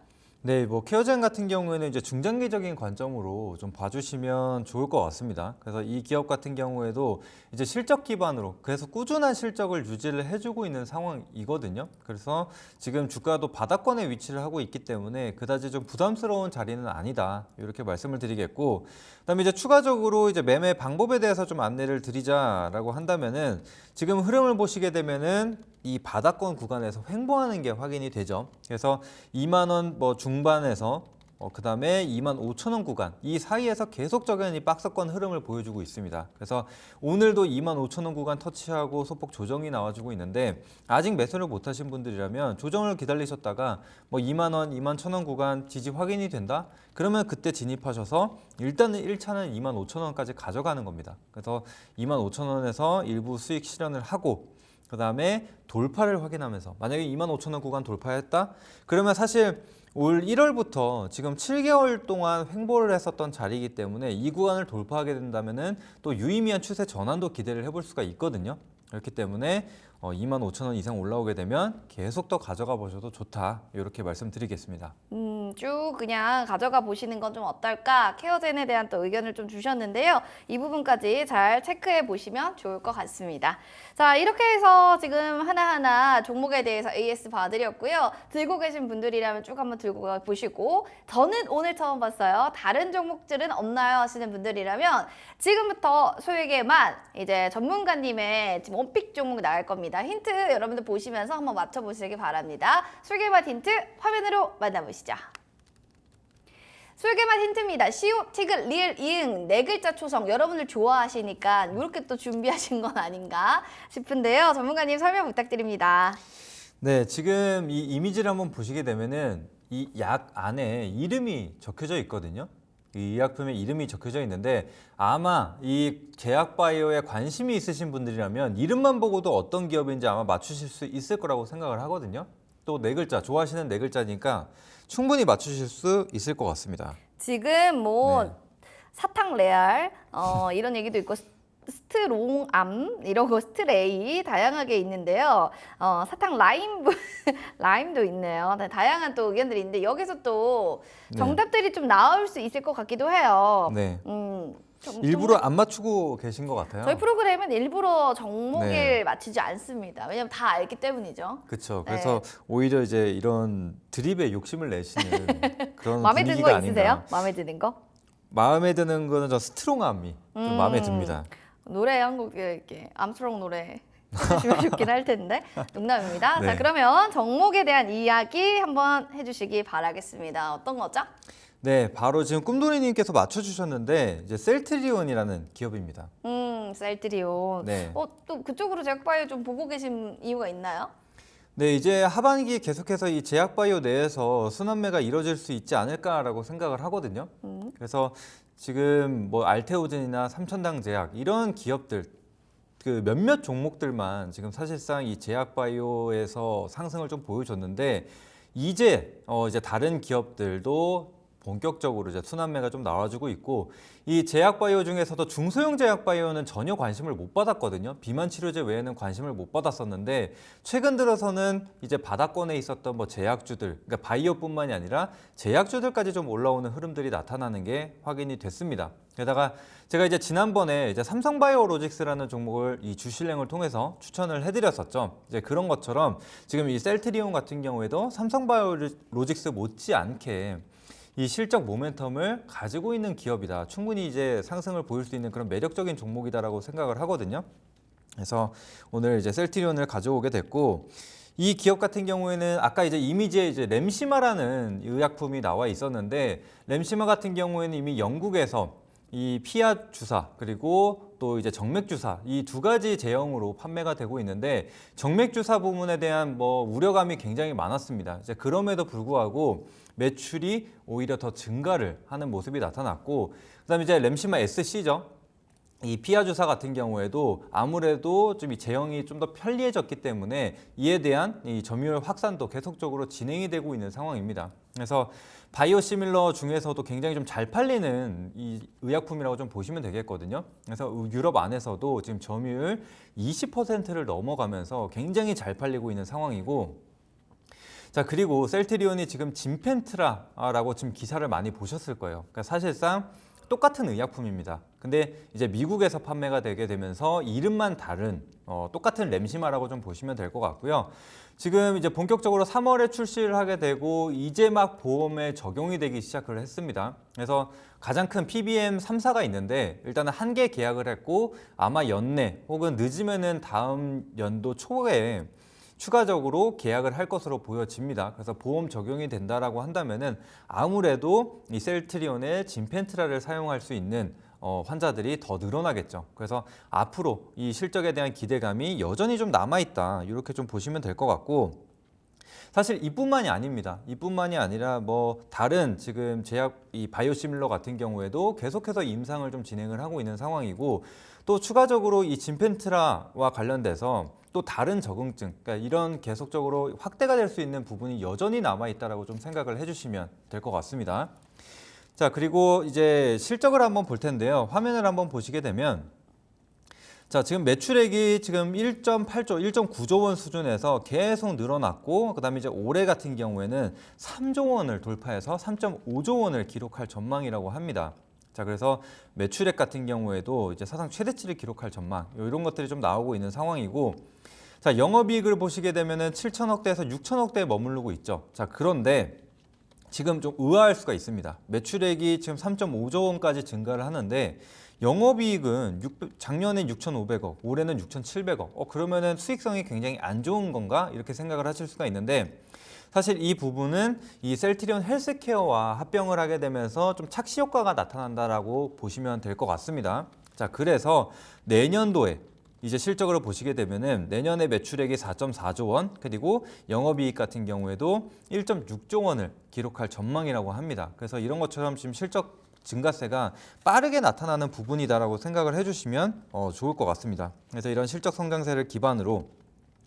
네, 뭐 케어젠 같은 경우에는 이제 중장기적인 관점으로 좀 봐주시면 좋을 것 같습니다. 그래서 이 기업 같은 경우에도 이제 실적 기반으로 그래서 꾸준한 실적을 유지를 해주고 있는 상황이거든요. 그래서 지금 주가도 바닥권에 위치를 하고 있기 때문에 그다지 좀 부담스러운 자리는 아니다. 이렇게 말씀을 드리겠고, 그다음에 이제 추가적으로 이제 매매 방법에 대해서 좀 안내를 드리자라고 한다면은 지금 흐름을 보시게 되면은 이 바닥권 구간에서 횡보하는 게 확인이 되죠. 그래서 2만 원 뭐 중반에서 그다음에 25,000원 구간 이 사이에서 계속적인 이 박스권 흐름을 보여주고 있습니다. 그래서 오늘도 25,000원 구간 터치하고 소폭 조정이 나와주고 있는데 아직 매수를 못하신 분들이라면 조정을 기다리셨다가 뭐 2만 원, 21,000원 구간 지지 확인이 된다? 그러면 그때 진입하셔서 일단은 1차는 25,000원까지 가져가는 겁니다. 그래서 25,000원에서 일부 수익 실현을 하고 그 다음에 돌파를 확인하면서 만약에 25,000원 구간 돌파했다? 그러면 사실 올 1월부터 지금 7개월 동안 횡보를 했었던 자리이기 때문에 이 구간을 돌파하게 된다면 또 유의미한 추세 전환도 기대를 해볼 수가 있거든요. 그렇기 때문에 25,000원 이상 올라오게 되면 계속 더 가져가 보셔도 좋다. 이렇게 말씀드리겠습니다. 쭉 그냥 가져가 보시는 건 좀 어떨까? 케어젠에 대한 또 의견을 좀 주셨는데요. 이 부분까지 잘 체크해 보시면 좋을 것 같습니다. 자, 이렇게 해서 지금 하나하나 종목에 대해서 AS 봐드렸고요. 들고 계신 분들이라면 쭉 한번 들고 가 보시고 저는 오늘 처음 봤어요. 다른 종목들은 없나요? 하시는 분들이라면 지금부터 소에게만 이제 전문가님의 지금 원픽 종목 나갈 겁니다. 힌트 여러분들 보시면서 한번 맞춰보시기 바랍니다. 술개맛 힌트 화면으로 만나보시죠. 술개맛 힌트입니다. 시오, 티귿, 리을, 이응 네 글자 초성 여러분들 좋아하시니까 이렇게 또 준비하신 건 아닌가 싶은데요. 전문가님 설명 부탁드립니다. 네, 지금 이 이미지를 한번 보시게 되면은 이 약 안에 이름이 적혀져 있거든요. 이 의약품의 이름이 적혀져 있는데 아마 이 제약바이오에 관심이 있으신 분들이라면 이름만 보고도 어떤 기업인지 아마 맞추실 수 있을 거라고 생각을 하거든요. 또 네 글자, 좋아하시는 네 글자니까 충분히 맞추실 수 있을 것 같습니다. 지금 뭐 네. 사탕 레알 이런 얘기도 있고 스트롱암 이러고 스트레이 다양하게 있는데요. 사탕 라임 라임도 있네요. 다양한 또 의견들이 있는데 여기서 또 정답들이 좀 나올 수 있을 것 같기도 해요. 네. 좀 일부러 안 맞추고 계신 것 같아요. 저희 프로그램은 일부러 종목을 네. 맞추지 않습니다. 왜냐면 다 알기 때문이죠. 그렇죠. 그래서 오히려 이제 이런 드립에 욕심을 내시는 그런 마음에 드는 분위기가 거 아닌가. 있으세요? 마음에 드는 거? 마음에 드는 거는 저 스트롱함이 좀 마음에 듭니다. 노래 한 곡 이렇게 암스트롱 노래 해주시면 좋긴 할 텐데 농담입니다. 네. 자, 그러면 종목에 대한 이야기 한번 해주시기 바라겠습니다. 어떤 거죠? 네, 바로 지금 꿈돌이님께서 맞춰주셨는데 이제 셀트리온이라는 기업입니다. 셀트리온. 네. 또 그쪽으로 제약바이오 좀 보고 계신 이유가 있나요? 네, 이제 하반기 계속해서 이 제약바이오 내에서 순환매가 이루어질 수 있지 않을까라고 생각을 하거든요. 그래서 지금 뭐 알테오젠이나 삼천당 제약 이런 기업들 그 몇몇 종목들만 지금 사실상 이 제약바이오에서 상승을 좀 보여줬는데 이제 다른 기업들도 본격적으로 이제 순환매가 좀 나와주고 있고 이 제약바이오 중에서도 중소형 제약바이오는 전혀 관심을 못 받았거든요. 비만 치료제 외에는 관심을 못 받았었는데 최근 들어서는 이제 바닥권에 있었던 뭐 제약주들, 그러니까 바이오뿐만이 아니라 제약주들까지 좀 올라오는 흐름들이 나타나는 게 확인이 됐습니다. 게다가 제가 이제 지난번에 이제 삼성바이오로직스라는 종목을 이 주실랭을 통해서 추천을 해드렸었죠. 이제 그런 것처럼 지금 이 셀트리온 같은 경우에도 삼성바이오로직스 못지않게 이 실적 모멘텀을 가지고 있는 기업이다. 충분히 이제 상승을 보일 수 있는 그런 매력적인 종목이다라고 생각을 하거든요. 그래서 오늘 이제 셀트리온을 가져오게 됐고 이 기업 같은 경우에는 아까 이제 이미지에 이제 렘시마라는 의약품이 나와 있었는데 렘시마 같은 경우에는 이미 영국에서 이 피하 주사 그리고 또 이제 정맥 주사 이 두 가지 제형으로 판매가 되고 있는데 정맥 주사 부분에 대한 뭐 우려감이 굉장히 많았습니다. 이제 그럼에도 불구하고 매출이 오히려 더 증가를 하는 모습이 나타났고 그다음에 이제 렘시마 SC죠. 이 피하 주사 같은 경우에도 아무래도 좀 이 제형이 좀 더 편리해졌기 때문에 이에 대한 이 점유율 확산도 계속적으로 진행이 되고 있는 상황입니다. 그래서 바이오시밀러 중에서도 굉장히 좀 잘 팔리는 이 의약품이라고 좀 보시면 되겠거든요. 그래서 유럽 안에서도 지금 점유율 20%를 넘어가면서 굉장히 잘 팔리고 있는 상황이고, 자, 그리고 셀트리온이 지금 진펜트라라고 지금 기사를 많이 보셨을 거예요. 그러니까 사실상 똑같은 의약품입니다. 근데 이제 미국에서 판매가 되게 되면서 이름만 다른 똑같은 램시마라고 좀 보시면 될 것 같고요. 지금 이제 본격적으로 3월에 출시를 하게 되고 이제 막 보험에 적용이 되기 시작을 했습니다. 그래서 가장 큰 PBM 3사가 있는데 일단은 한 개 계약을 했고 아마 연내 혹은 늦으면은 다음 연도 초에 추가적으로 계약을 할 것으로 보여집니다. 그래서 보험 적용이 된다라고 한다면은 아무래도 이 셀트리온의 진펜트라를 사용할 수 있는 환자들이 더 늘어나겠죠. 그래서 앞으로 이 실적에 대한 기대감이 여전히 좀 남아있다. 이렇게 좀 보시면 될 것 같고, 사실 이뿐만이 아닙니다. 이뿐만이 아니라 뭐 다른 지금 제약 이 바이오시밀러 같은 경우에도 계속해서 임상을 좀 진행을 하고 있는 상황이고, 또 추가적으로 이 진펜트라와 관련돼서 또 다른 적응증, 그러니까 이런 계속적으로 확대가 될 수 있는 부분이 여전히 남아 있다라고 좀 생각을 해주시면 될 것 같습니다. 자, 그리고 이제 실적을 한번 볼 텐데요. 화면을 한번 보시게 되면, 자, 지금 매출액이 지금 1.8조, 1.9조 원 수준에서 계속 늘어났고, 그다음에 이제 올해 같은 경우에는 3조 원을 돌파해서 3.5조 원을 기록할 전망이라고 합니다. 자, 그래서 매출액 같은 경우에도 이제 사상 최대치를 기록할 전망, 이런 것들이 좀 나오고 있는 상황이고, 자, 영업이익을 보시게 되면은 7천억대에서 6천억대에 머무르고 있죠. 자, 그런데 지금 좀 의아할 수가 있습니다. 매출액이 지금 3.5조 원까지 증가를 하는데 영업이익은 작년에 6,500억, 올해는 6,700억. 그러면은 수익성이 굉장히 안 좋은 건가? 이렇게 생각을 하실 수가 있는데, 사실 이 부분은 이 셀트리온 헬스케어와 합병을 하게 되면서 좀 착시 효과가 나타난다라고 보시면 될 것 같습니다. 자, 그래서 내년도에 이제 실적으로 보시게 되면은 내년에 매출액이 4.4조 원, 그리고 영업이익 같은 경우에도 1.6조 원을 기록할 전망이라고 합니다. 그래서 이런 것처럼 지금 실적 증가세가 빠르게 나타나는 부분이다라고 생각을 해주시면 좋을 것 같습니다. 그래서 이런 실적 성장세를 기반으로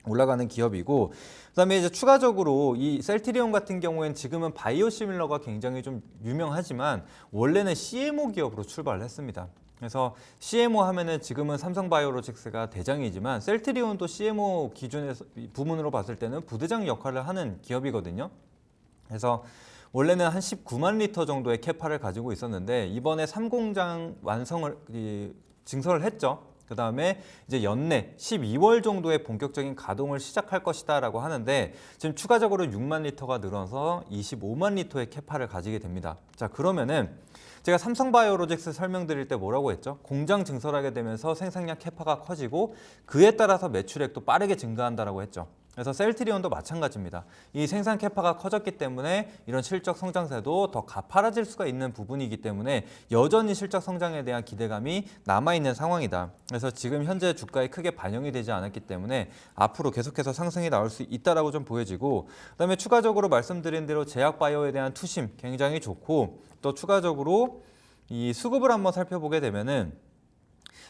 올라가는 기업이고, 그다음에 이제 추가적으로 이 셀트리온 같은 경우에는 지금은 바이오시밀러가 굉장히 좀 유명하지만 원래는 CMO 기업으로 출발을 했습니다. 그래서 CMO 하면은 지금은 삼성바이오로직스가 대장이지만 셀트리온도 CMO 기준에서 부문으로 봤을 때는 부대장 역할을 하는 기업이거든요. 그래서 원래는 한 19만 리터 정도의 캐파를 가지고 있었는데 이번에 3공장 완성을 증설을 했죠. 그 다음에 이제 연내 12월 정도에 본격적인 가동을 시작할 것이다라고 하는데 지금 추가적으로 6만 리터가 늘어서 25만 리터의 캐파를 가지게 됩니다. 자, 그러면은 제가 삼성바이오로직스 설명드릴 때 뭐라고 했죠? 공장 증설하게 되면서 생산량 캐파가 커지고 그에 따라서 매출액도 빠르게 증가한다라고 했죠. 그래서 셀트리온도 마찬가지입니다. 이 생산 캐파가 커졌기 때문에 이런 실적 성장세도 더 가파라질 수가 있는 부분이기 때문에 여전히 실적 성장에 대한 기대감이 남아있는 상황이다. 그래서 지금 현재 주가에 크게 반영이 되지 않았기 때문에 앞으로 계속해서 상승이 나올 수 있다라고 좀 보여지고, 그다음에 추가적으로 말씀드린 대로 제약바이오에 대한 투심 굉장히 좋고, 또 추가적으로 이 수급을 한번 살펴보게 되면은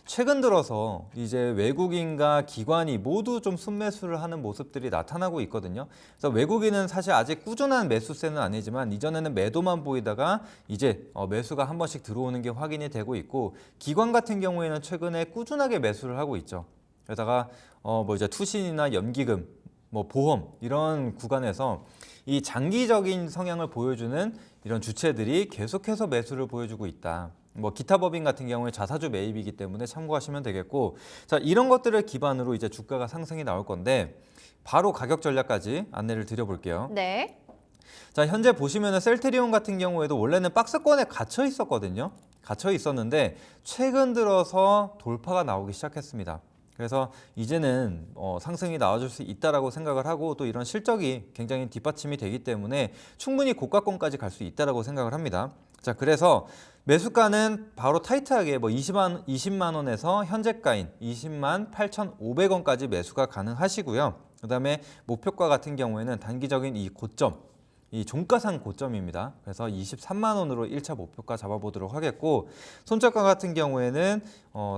최근 들어서 이제 외국인과 기관이 모두 좀 순매수를 하는 모습들이 나타나고 있거든요. 그래서 외국인은 사실 아직 꾸준한 매수세는 아니지만 이전에는 매도만 보이다가 이제 매수가 한 번씩 들어오는 게 확인이 되고 있고, 기관 같은 경우에는 최근에 꾸준하게 매수를 하고 있죠. 그러다가 뭐 이제 투신이나 연기금, 뭐 보험 이런 구간에서 이 장기적인 성향을 보여주는 이런 주체들이 계속해서 매수를 보여주고 있다. 뭐 기타 법인 같은 경우에 자사주 매입이기 때문에 참고하시면 되겠고, 자, 이런 것들을 기반으로 이제 주가가 상승이 나올 건데 바로 가격 전략까지 안내를 드려볼게요. 네. 자, 현재 보시면은 셀트리온 같은 경우에도 원래는 박스권에 갇혀 있었거든요. 갇혀 있었는데 최근 들어서 돌파가 나오기 시작했습니다. 그래서 이제는 상승이 나와줄 수 있다라고 생각을 하고, 또 이런 실적이 굉장히 뒷받침이 되기 때문에 충분히 고가권까지 갈 수 있다라고 생각을 합니다. 자, 그래서 매수가는 바로 타이트하게 뭐 20만 원에서 현재가인 20만 8,500원까지 매수가 가능하시고요. 그다음에 목표가 같은 경우에는 단기적인 이 고점 이 종가상 고점입니다. 그래서 23만 원으로 1차 목표가 잡아보도록 하겠고 손절가 같은 경우에는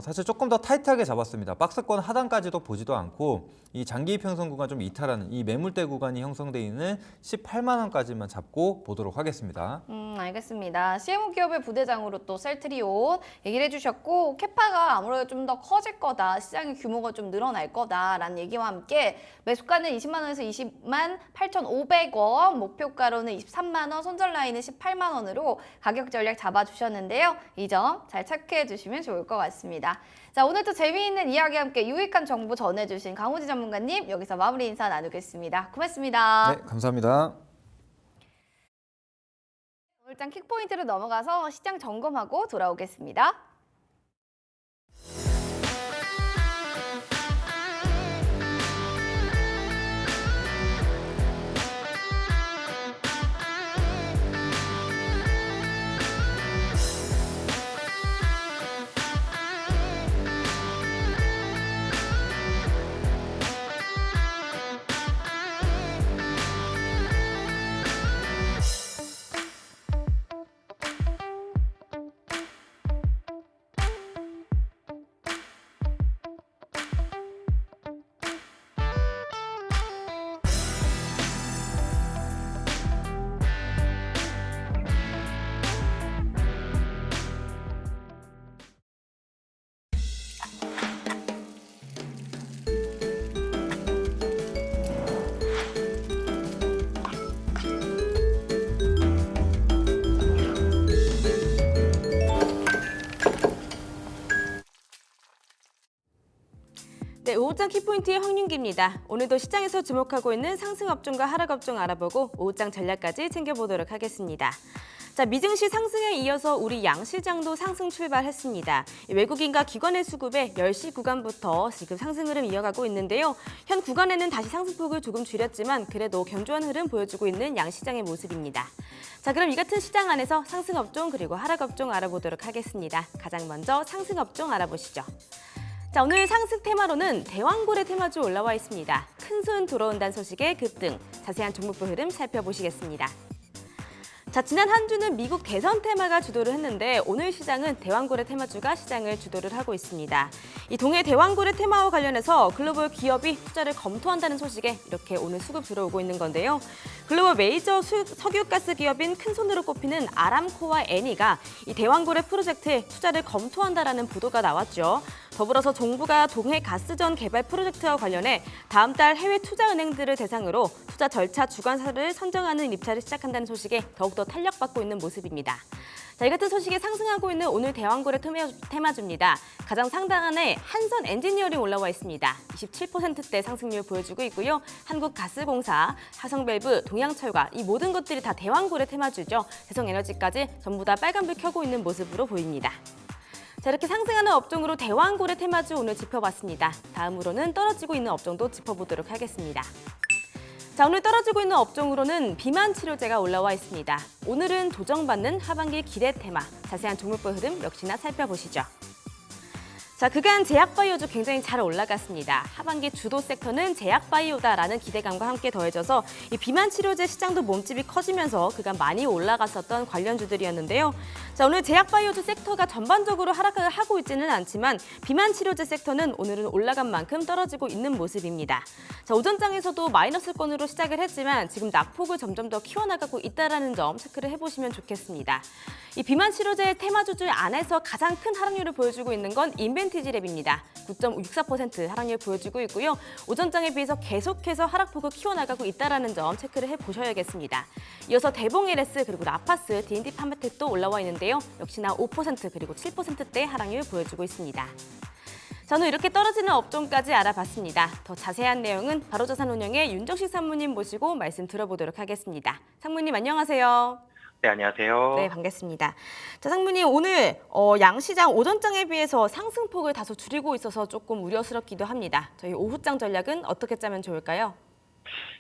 사실 조금 더 타이트하게 잡았습니다. 박스권 하단까지도 보지도 않고 이 장기 이평선 구간 좀 이탈하는 이 매물대 구간이 형성돼 있는 18만 원까지만 잡고 보도록 하겠습니다. 알겠습니다. CMO 기업의 부대장으로 또 셀트리온 얘기를 해주셨고 캐파가 아무래도 좀 더 커질 거다. 시장의 규모가 좀 늘어날 거다라는 얘기와 함께 매수가는 20만 원에서 20만 8,500원, 목표가로는 23만 원, 손절 라인은 18만 원으로 가격 전략 잡아주셨는데요. 이 점 잘 체크해 주시면 좋을 것 같습니다. 자, 오늘도 재미있는 이야기와 함께 유익한 정보 전해주신 강호지 전문가님 여기서 마무리 인사 나누겠습니다. 고맙습니다. 네, 감사합니다. 오늘장 킥포인트로 넘어가서 시장 점검하고 돌아오겠습니다. 네, 오후장 키포인트의 황윤기입니다. 오늘도 시장에서 주목하고 있는 상승 업종과 하락 업종 알아보고 오후장 전략까지 챙겨보도록 하겠습니다. 자, 미증시 상승에 이어서 우리 양시장도 상승 출발했습니다. 외국인과 기관의 수급에 10시 구간부터 지금 상승 흐름 이어가고 있는데요. 현 구간에는 다시 상승폭을 조금 줄였지만 그래도 견조한 흐름 보여주고 있는 양시장의 모습입니다. 자, 그럼 이 같은 시장 안에서 상승 업종 그리고 하락 업종 알아보도록 하겠습니다. 가장 먼저 상승 업종 알아보시죠. 자, 오늘 상승 테마로는 대왕고래 테마주 올라와 있습니다. 큰손 들어온다는 소식에 급등, 자세한 종목별 흐름 살펴보시겠습니다. 자, 지난 한 주는 미국 대선 테마가 주도를 했는데 오늘 시장은 대왕고래 테마주가 시장을 주도를 하고 있습니다. 이 동해 대왕고래 테마와 관련해서 글로벌 기업이 투자를 검토한다는 소식에 이렇게 오늘 수급 들어오고 있는 건데요. 글로벌 메이저 석유가스 기업인 큰손으로 꼽히는 아람코와 에니가 이 대왕고래 프로젝트에 투자를 검토한다라는 보도가 나왔죠. 더불어서 정부가 동해 가스전 개발 프로젝트와 관련해 다음 달 해외 투자은행들을 대상으로 투자 절차 주관사를 선정하는 입찰을 시작한다는 소식에 더욱더 탄력받고 있는 모습입니다. 자, 이 같은 소식에 상승하고 있는 오늘 대왕고래 테마주입니다. 가장 상단에 한선 엔지니어링 올라와 있습니다. 27%대 상승률 보여주고 있고요. 한국가스공사, 화성밸브, 동양철과 이 모든 것들이 다 대왕고래 테마주죠. 대성에너지까지 전부 다 빨간불 켜고 있는 모습으로 보입니다. 자, 이렇게 상승하는 업종으로 대왕고래 테마주 오늘 짚어봤습니다. 다음으로는 떨어지고 있는 업종도 짚어보도록 하겠습니다. 자, 오늘 떨어지고 있는 업종으로는 비만 치료제가 올라와 있습니다. 오늘은 도정받는 하반기 기대 테마, 자세한 종목별 흐름 역시나 살펴보시죠. 자, 그간 제약바이오주 굉장히 잘 올라갔습니다. 하반기 주도 섹터는 제약바이오다라는 기대감과 함께 더해져서 이 비만 치료제 시장도 몸집이 커지면서 그간 많이 올라갔었던 관련주들이었는데요. 자, 오늘 제약바이오주 섹터가 전반적으로 하락을 하고 있지는 않지만 비만 치료제 섹터는 오늘은 올라간 만큼 떨어지고 있는 모습입니다. 자, 오전장에서도 마이너스권으로 시작을 했지만 지금 낙폭을 점점 더 키워나가고 있다는 점 체크를 해보시면 좋겠습니다. 이 비만 치료제 테마주들 안에서 가장 큰 하락률을 보여주고 있는 건 인벤티지랩입니다. 9.64% 하락률 보여주고 있고요. 오전장에 비해서 계속해서 하락폭을 키워나가고 있다는 점 체크를 해보셔야겠습니다. 이어서 대봉LS 그리고 라파스, D&D 파메텍도 올라와 있는데요. 역시나 5% 그리고 7%대 하락률 보여주고 있습니다. 저는 이렇게 떨어지는 업종까지 알아봤습니다. 더 자세한 내용은 바로자산운용의 윤정식 상무님 모시고 말씀 들어보도록 하겠습니다. 상무님 안녕하세요. 네, 안녕하세요. 네, 반갑습니다. 자, 상무님 오늘 양시장 오전장에 비해서 상승폭을 다소 줄이고 있어서 조금 우려스럽기도 합니다. 저희 오후장 전략은 어떻게 짜면 좋을까요?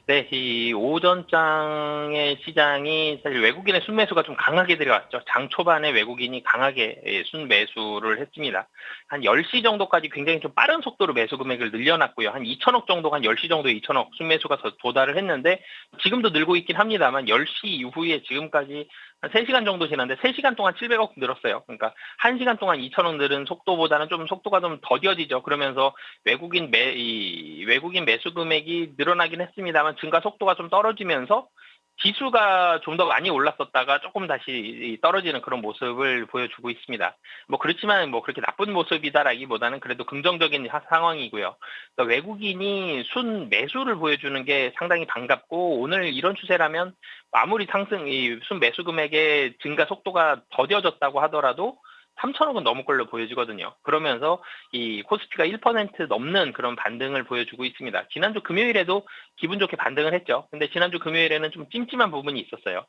네, 이 오전장의 시장이 사실 외국인의 순매수가 좀 강하게 들어갔죠. 장 초반에 외국인이 강하게 순매수를 했습니다. 한 10시 정도까지 굉장히 좀 빠른 속도로 매수 금액을 늘려놨고요. 한 2천억 정도, 한 10시 정도에 2천억 순매수가 도달을 했는데 지금도 늘고 있긴 합니다만 10시 이후에 지금까지 한 3시간 정도 지났는데 3시간 동안 700억 늘었어요. 그러니까 1시간 동안 2천억 늘은 속도보다는 좀 속도가 좀 더뎌지죠. 그러면서 외국인 매수 금액이 늘어나긴 했습니다만 증가 속도가 좀 떨어지면서 지수가 좀 더 많이 올랐었다가 조금 다시 떨어지는 그런 모습을 보여주고 있습니다. 뭐 그렇지만 뭐 그렇게 나쁜 모습이다라기보다는 그래도 긍정적인 상황이고요. 그러니까 외국인이 순 매수를 보여주는 게 상당히 반갑고 오늘 이런 추세라면 아무리 이 순 매수 금액의 증가 속도가 더뎌졌다고 하더라도 3천억은 넘을 걸로 보여지거든요. 그러면서 이 코스피가 1% 넘는 그런 반등을 보여주고 있습니다. 지난주 금요일에도 기분 좋게 반등을 했죠. 근데 지난주 금요일에는 좀 찜찜한 부분이 있었어요.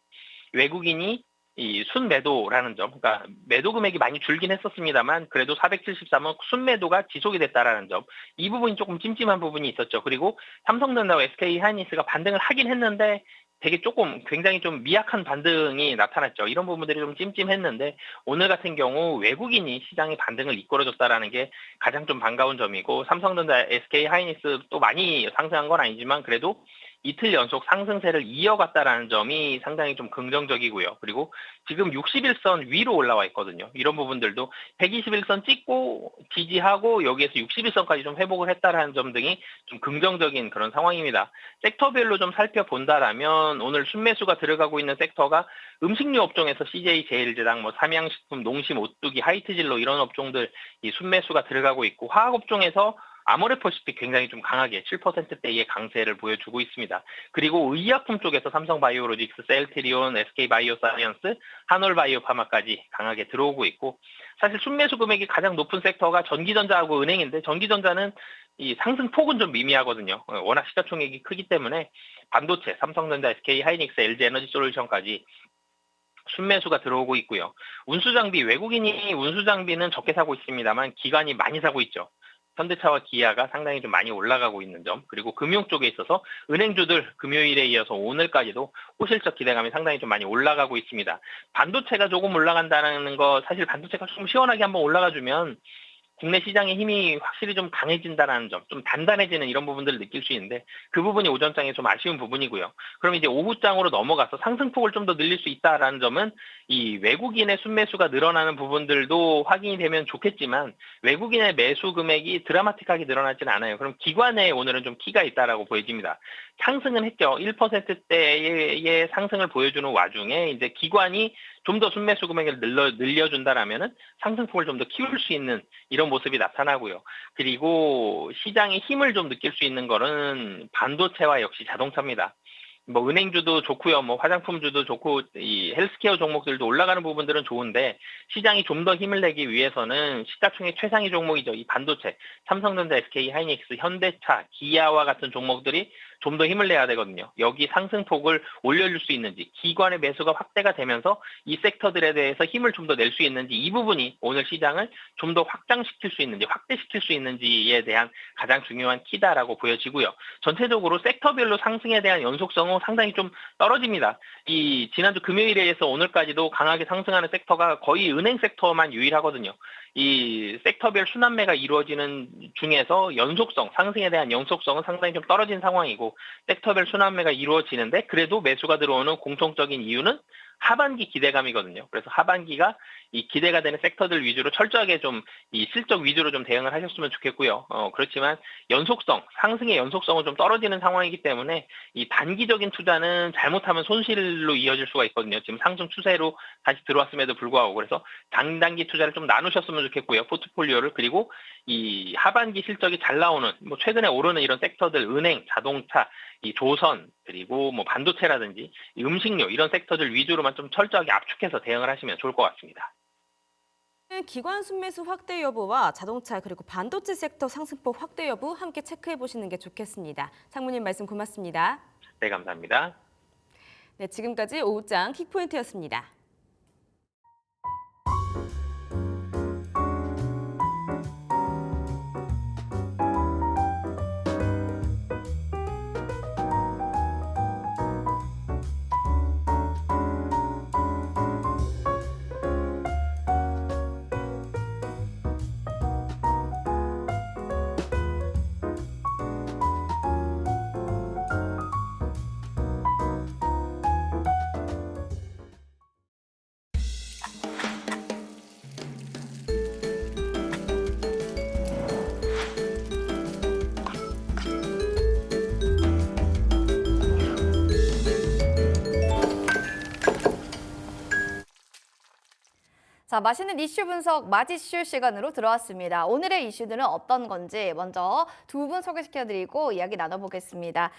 외국인이 이 순매도라는 점, 그러니까 매도 금액이 많이 줄긴 했었습니다만 그래도 473은 순매도가 지속이 됐다라는 점, 이 부분이 조금 찜찜한 부분이 있었죠. 그리고 삼성전자와 SK 하이닉스가 반등을 하긴 했는데 되게 조금 굉장히 좀 미약한 반등이 나타났죠. 이런 부분들이 좀 찜찜했는데 오늘 같은 경우 외국인이 시장의 반등을 이끌어줬다라는 게 가장 좀 반가운 점이고 삼성전자, SK 하이닉스 또 많이 상승한 건 아니지만 그래도 이틀 연속 상승세를 이어갔다라는 점이 상당히 좀 긍정적이고요. 그리고 지금 61선 위로 올라와 있거든요. 이런 부분들도 121선 찍고 지지하고 여기에서 61선까지 좀 회복을 했다라는 점 등이 좀 긍정적인 그런 상황입니다. 섹터별로 좀 살펴본다라면 오늘 순매수가 들어가고 있는 섹터가 음식료 업종에서 CJ 제일제당, 뭐 삼양식품, 농심, 오뚜기, 하이트진로 이런 업종들 이 순매수가 들어가고 있고 화학 업종에서 아모레퍼시픽 굉장히 좀 강하게 7%대의 강세를 보여주고 있습니다. 그리고 의약품 쪽에서 삼성바이오로직스, 셀트리온, SK바이오사이언스, 한올바이오파마까지 강하게 들어오고 있고 사실 순매수 금액이 가장 높은 섹터가 전기전자하고 은행인데 전기전자는 이 상승폭은 좀 미미하거든요. 워낙 시가총액이 크기 때문에 반도체, 삼성전자, SK하이닉스, LG에너지솔루션까지 순매수가 들어오고 있고요. 운수장비, 외국인이 운수장비는 적게 사고 있습니다만 기관이 많이 사고 있죠. 현대차와 기아가 상당히 좀 많이 올라가고 있는 점, 그리고 금융 쪽에 있어서 은행주들 금요일에 이어서 오늘까지도 호실적 기대감이 상당히 좀 많이 올라가고 있습니다. 반도체가 조금 올라간다는 거, 사실 반도체가 좀 시원하게 한번 올라가주면 국내 시장의 힘이 확실히 좀 강해진다는 점, 좀 단단해지는 이런 부분들을 느낄 수 있는데 그 부분이 오전장에 좀 아쉬운 부분이고요. 그럼 이제 오후장으로 넘어가서 상승폭을 좀 더 늘릴 수 있다라는 점은 이 외국인의 순매수가 늘어나는 부분들도 확인이 되면 좋겠지만 외국인의 매수 금액이 드라마틱하게 늘어나지는 않아요. 그럼 기관에 오늘은 좀 키가 있다라고 보여집니다. 상승은 했죠. 1%대의 상승을 보여주는 와중에 이제 기관이 좀 더 순매수 금액을 늘려준다라면은 상승폭을 좀 더 키울 수 있는 이런 모습이 나타나고요. 그리고 시장의 힘을 좀 느낄 수 있는 거는 반도체와 역시 자동차입니다. 뭐 은행주도 좋고요, 뭐 화장품주도 좋고 이 헬스케어 종목들도 올라가는 부분들은 좋은데 시장이 좀 더 힘을 내기 위해서는 시가총액 최상위 종목이죠. 이 반도체, 삼성전자, SK 하이닉스, 현대차, 기아와 같은 종목들이 좀 더 힘을 내야 되거든요. 여기 상승폭을 올려줄 수 있는지, 기관의 매수가 확대가 되면서 이 섹터들에 대해서 힘을 좀 더 낼 수 있는지, 이 부분이 오늘 시장을 좀 더 확장시킬 수 있는지, 확대시킬 수 있는지에 대한 가장 중요한 키다라고 보여지고요. 전체적으로 섹터별로 상승에 대한 연속성은 상당히 좀 떨어집니다. 이 지난주 금요일에서 오늘까지도 강하게 상승하는 섹터가 거의 은행 섹터만 유일하거든요. 이 섹터별 순환매가 이루어지는 중에서 연속성, 상승에 대한 연속성은 상당히 좀 떨어진 상황이고 섹터별 순환매가 이루어지는데 그래도 매수가 들어오는 공통적인 이유는 하반기 기대감이거든요. 그래서 하반기가 이 기대가 되는 섹터들 위주로 철저하게 좀 이 실적 위주로 좀 대응을 하셨으면 좋겠고요. 그렇지만 연속성, 상승의 연속성은 좀 떨어지는 상황이기 때문에 이 단기적인 투자는 잘못하면 손실로 이어질 수가 있거든요. 지금 상승 추세로 다시 들어왔음에도 불구하고 그래서 장단기 투자를 좀 나누셨으면 좋겠고요. 포트폴리오를. 그리고 이 하반기 실적이 잘 나오는 뭐 최근에 오르는 이런 섹터들, 은행, 자동차, 이 조선, 그리고 뭐 반도체라든지 이 음식료 이런 섹터들 위주로만 좀 철저하게 압축해서 대응을 하시면 좋을 것 같습니다. 기관 순매수 확대 여부와 자동차 그리고 반도체 섹터 상승폭 확대 여부 함께 체크해 보시는 게 좋겠습니다. 상무님 말씀 고맙습니다. 네, 감사합니다. 네, 지금까지 오후장 킥포인트였습니다. 자, 맛있는 이슈 분석 맛이슈 시간으로 들어왔습니다. 오늘의 이슈들은 어떤 건지 먼저 두 분 소개시켜드리고 이야기 나눠보겠습니다.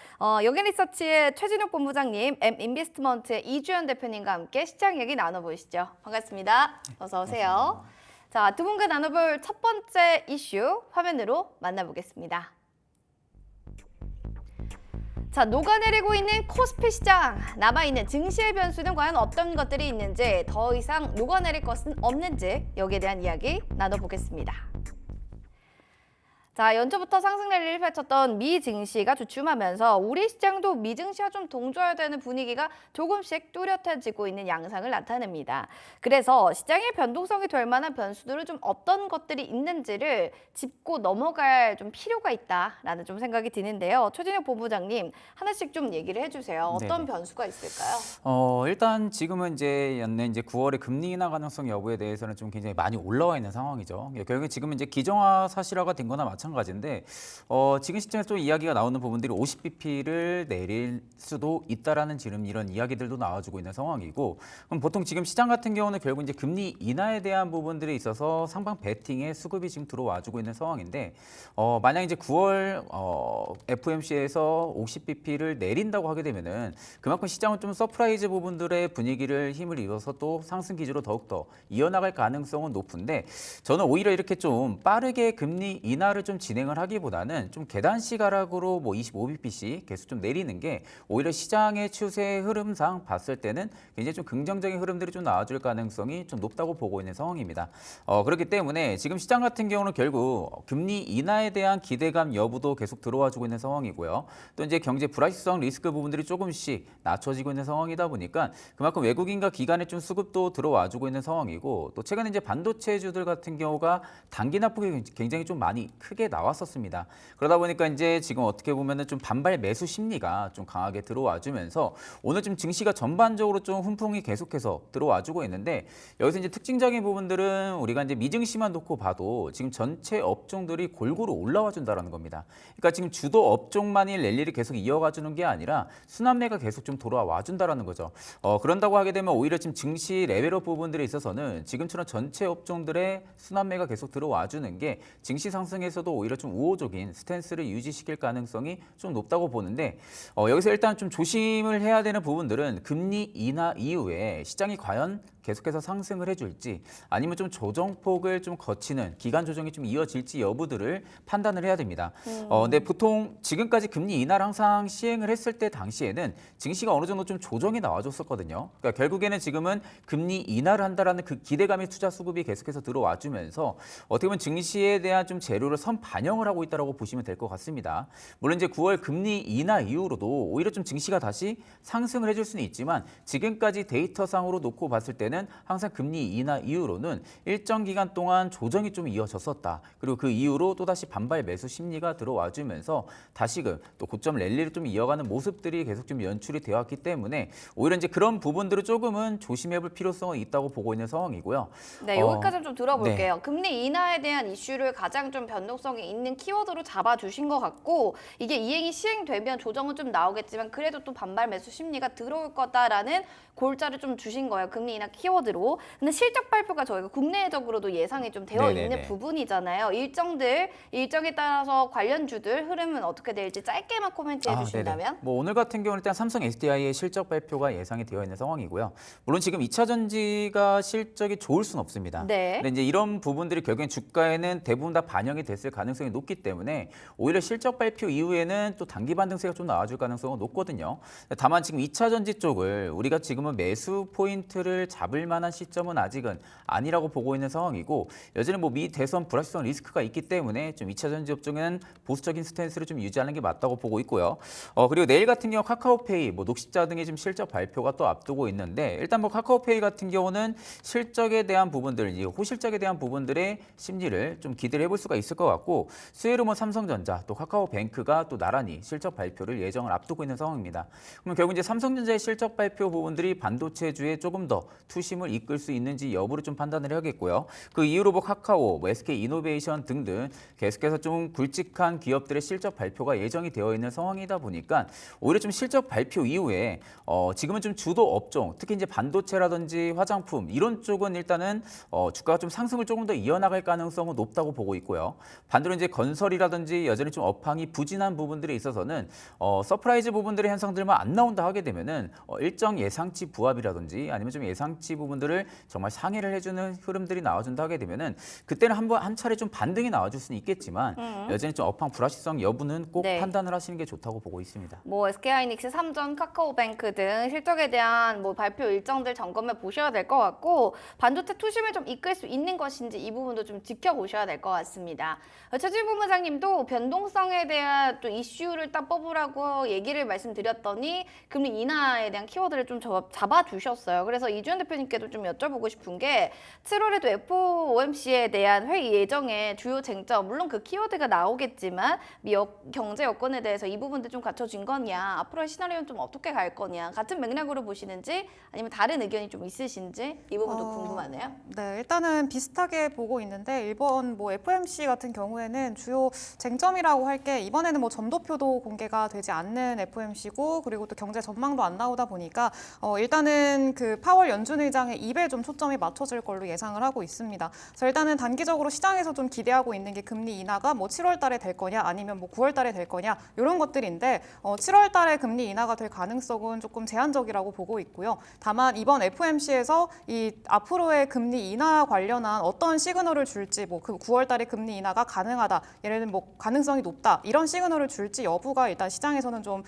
여기리서치의 최진욱 본부장님, M인베스트먼트의 이주연 대표님과 함께 시장 얘기 나눠보시죠. 반갑습니다. 어서 오세요. 자, 두 분과 나눠볼 첫 번째 이슈 화면으로 만나보겠습니다. 자, 녹아내리고 있는 코스피 시장, 남아있는 증시의 변수는 과연 어떤 것들이 있는지, 더 이상 녹아내릴 것은 없는지 여기에 대한 이야기 나눠보겠습니다. 자, 연초부터 상승 랠리를 펼쳤던 미 증시가 주춤하면서 우리 시장도 미 증시와 좀 동조해야 되는 분위기가 조금씩 뚜렷해지고 있는 양상을 나타냅니다. 그래서 시장의 변동성이 될 만한 변수들은 좀 어떤 것들이 있는지를 짚고 넘어갈 좀 필요가 있다라는 좀 생각이 드는데요. 최진혁 본부장님, 하나씩 좀 얘기를 해주세요. 어떤 변수가 있을까요? 일단 지금은 연내 9월에 금리 인하 가능성 여부에 대해서는 좀 굉장히 많이 올라와 있는 상황이죠. 결국에 지금은 기정화 사실화가 된 거나 마찬가지인데 지금 시점에서 좀 이야기가 나오는 부분들이 50bp를 내릴 수도 있다라는 지금 이런 이야기들도 나와주고 있는 상황이고, 그럼 보통 지금 시장 같은 경우는 결국 금리 인하에 대한 부분들에 있어서 상방 베팅에 수급이 지금 들어와주고 있는 상황인데, 만약 9월 FOMC에서 50bp를 내린다고 하게 되면은 그만큼 시장은 좀 서프라이즈 부분들의 분위기를 힘을 입어서 또 상승 기조로 더욱더 이어나갈 가능성은 높은데, 저는 오히려 이렇게 좀 빠르게 금리 인하를 좀 진행을 하기보다는 좀 계단식 하락으로 25bp씩 계속 좀 내리는 게 오히려 시장의 추세 흐름상 봤을 때는 굉장히 좀 긍정적인 흐름들이 좀 나와줄 가능성이 좀 높다고 보고 있는 상황입니다. 그렇기 때문에 지금 시장 같은 경우는 결국 금리 인하에 대한 기대감 여부도 계속 들어와주고 있는 상황이고요. 또 경제 불확실성 리스크 부분들이 조금씩 낮춰지고 있는 상황이다 보니까 그만큼 외국인과 기관의 좀 수급도 들어와주고 있는 상황이고, 또 최근에 반도체주들 같은 경우가 단기 납폭이 굉장히 좀 많이 크게 나왔었습니다. 그러다 보니까 지금 어떻게 보면은 좀 반발 매수 심리가 좀 강하게 들어와주면서 오늘 좀 증시가 전반적으로 좀 훈풍이 계속해서 들어와주고 있는데, 여기서 특징적인 부분들은 우리가 미증시만 놓고 봐도 지금 전체 업종들이 골고루 올라와 준다라는 겁니다. 그러니까 지금 주도 업종만이 랠리를 계속 이어가 주는 게 아니라 순환매가 계속 좀 돌아와 준다라는 거죠. 그런다고 하게 되면 오히려 지금 증시 레벨업 부분들에 있어서는 지금처럼 전체 업종들의 순환매가 계속 들어와 주는 게 증시 상승에서도 오히려 좀 우호적인 스탠스를 유지시킬 가능성이 좀 높다고 보는데, 여기서 일단 좀 조심을 해야 되는 부분들은 금리 인하 이후에 시장이 과연 계속해서 상승을 해줄지 아니면 좀 조정폭을 좀 거치는 기간 조정이 좀 이어질지 여부들을 판단을 해야 됩니다. 근데 보통 지금까지 금리 인하를 항상 시행을 했을 때 당시에는 증시가 어느 정도 좀 조정이 나와줬었거든요. 그러니까 결국에는 지금은 금리 인하를 한다라는 그 기대감의 투자 수급이 계속해서 들어와주면서 어떻게 보면 증시에 대한 좀 재료를 선반영을 하고 있다고 보시면 될 것 같습니다. 물론 9월 금리 인하 이후로도 오히려 좀 증시가 다시 상승을 해줄 수는 있지만 지금까지 데이터상으로 놓고 봤을 때는 항상 금리 인하 이후로는 일정 기간 동안 조정이 좀 이어졌었다. 그리고 그 이후로 또다시 반발 매수 심리가 들어와주면서 다시금 또 고점 랠리를 좀 이어가는 모습들이 계속 좀 연출이 되었기 때문에 오히려 그런 부분들을 조금은 조심해볼 필요성은 있다고 보고 있는 상황이고요. 네, 여기까지 좀 들어볼게요. 네. 금리 인하에 대한 이슈를 가장 좀 변동성이 있는 키워드로 잡아주신 것 같고, 이게 이행이 시행되면 조정은 좀 나오겠지만 그래도 또 반발 매수 심리가 들어올 거다라는 골자를 좀 주신 거예요. 금리 인하 키워드로. 근데 실적 발표가 저희가 국내적으로도 예상이 좀 되어 네네네. 있는 부분이잖아요. 일정에 따라서 관련주들 흐름은 어떻게 될지 짧게만 코멘트해 주신다면? 네네. 오늘 같은 경우는 일단 삼성 SDI의 실적 발표가 예상이 되어 있는 상황이고요. 물론 지금 2차 전지가 실적이 좋을 수는 없습니다. 네. 근데 이런 부분들이 결국엔 주가에는 대부분 다 반영이 됐을 가능성이 높기 때문에 오히려 실적 발표 이후에는 또 단기 반등세가 좀 나와줄 가능성은 높거든요. 다만 지금 2차 전지 쪽을 우리가 지금은 매수 포인트를 잡을 만한 시점은 아직은 아니라고 보고 있는 상황이고, 여전히 미 대선 불확실성 리스크가 있기 때문에 좀 2차 전지 업종에는 보수적인 스탠스를 좀 유지하는 게 맞다고 보고 있고요. 그리고 내일 같은 경우 카카오페이, 녹십자 등의 지금 실적 발표가 또 앞두고 있는데, 일단 카카오페이 같은 경우는 실적에 대한 부분들, 호실적에 대한 부분들의 심리를 좀 기대를 해볼 수가 있을 것 같고, 수혜로 삼성전자 또 카카오뱅크가 또 나란히 실적 발표를 예정을 앞두고 있는 상황입니다. 그럼 결국 삼성전자의 실적 발표 부분들이 반도체주에 조금 더 투심을 이끌 수 있는지 여부를 좀 판단을 해야겠고요. 그 이후로 뭐 카카오, 뭐 SK 이노베이션 등등 계속해서 좀 굵직한 기업들의 실적 발표가 예정이 되어 있는 상황이다 보니까 오히려 좀 실적 발표 이후에 지금은 좀 주도 업종, 특히 이제 반도체라든지 화장품 이런 쪽은 일단은 주가가 좀 상승을 조금 더 이어나갈 가능성은 높다고 보고 있고요. 반대로 이제 건설이라든지 여전히 좀 업황이 부진한 부분들에 있어서는 서프라이즈 부분들의 현상들만 안 나온다 하게 되면은 일정 예상치 부합이라든지 아니면 좀 예상치 부분들을 정말 상회를 해주는 흐름들이 나와준다 하게 되면은 그때는 한 차례 좀 반등이 나와줄 수는 있겠지만 여전히 좀 업황 불확실성 여부는 꼭 네. 판단을 하시는 게 좋다고 보고 있습니다. 뭐 SK하이닉스, 삼전, 카카오뱅크 등 실적에 대한 뭐 발표 일정들 점검해 보셔야 될 것 같고 반도체 투심을 좀 이끌 수 있는 것인지 이 부분도 좀 지켜보셔야 될 것 같습니다. 최진 본부장님도 변동성에 대한 또 이슈를 딱 뽑으라고 얘기를 말씀드렸더니 금리 인하에 대한 키워드를 좀 잡아주셨어요. 그래서 이주연 대표님께도 좀 여쭤보고 싶은 게 7월에도 FOMC에 대한 회의 예정에 주요 쟁점, 물론 그 키워드가 나오겠지만 미 경제 여건에 대해서 이 부분도 좀 갖춰진 거냐, 앞으로의 시나리오는 좀 어떻게 갈 거냐, 같은 맥락으로 보시는지 아니면 다른 의견이 좀 있으신지 이 부분도 궁금하네요. 네, 일단은 비슷하게 보고 있는데 이번 뭐 FOMC 같은 경우에는 주요 쟁점이라고 할 게 이번에는 뭐 점도표도 공개가 되지 않는 FOMC고 그리고 또 경제 전망도 안 나오다 보니까 일단은 그 파월 연준 의장의 입에 좀 초점이 맞춰질 걸로 예상을 하고 있습니다. 그래서 일단은 단기적으로 시장에서 좀 기대하고 있는 게 금리 인하가 뭐 7월 달에 될 거냐 아니면 뭐 9월 달에 될 거냐 이런 것들인데 7월 달에 금리 인하가 될 가능성은 조금 제한적이라고 보고 있고요. 다만 이번 FOMC에서 이 앞으로의 금리 인하 관련한 어떤 시그널을 줄지 뭐 그 9월 달에 금리 인하가 가능하다, 예를 들면 뭐 가능성이 높다 이런 시그널을 줄지 여부가 일단 시장에서는 좀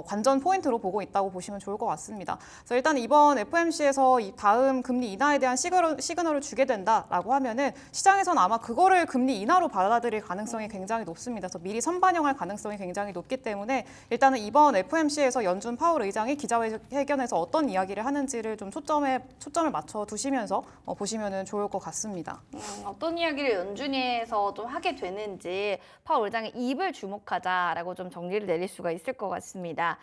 관전 포인트로 보고 있다고 보시면 좋을 것 같습니다. 그래서 일단 이번 FOMC에서 이 다음 금리 인하에 대한 시그널을 주게 된다라고 하면은 시장에서는 아마 그거를 금리 인하로 받아들일 가능성이 굉장히 높습니다. 그래서 미리 선반영할 가능성이 굉장히 높기 때문에 일단은 이번 FOMC에서 연준 파월 의장이 기자회견에서 어떤 이야기를 하는지를 좀 초점을 맞춰 두시면서 보시면은 좋을 것 같습니다. 어떤 이야기를 연준에서 좀 하게 되는지 파월 의장의 입을 주목하자라고 좀 정리를 내릴 수가 있을 것 같습니다.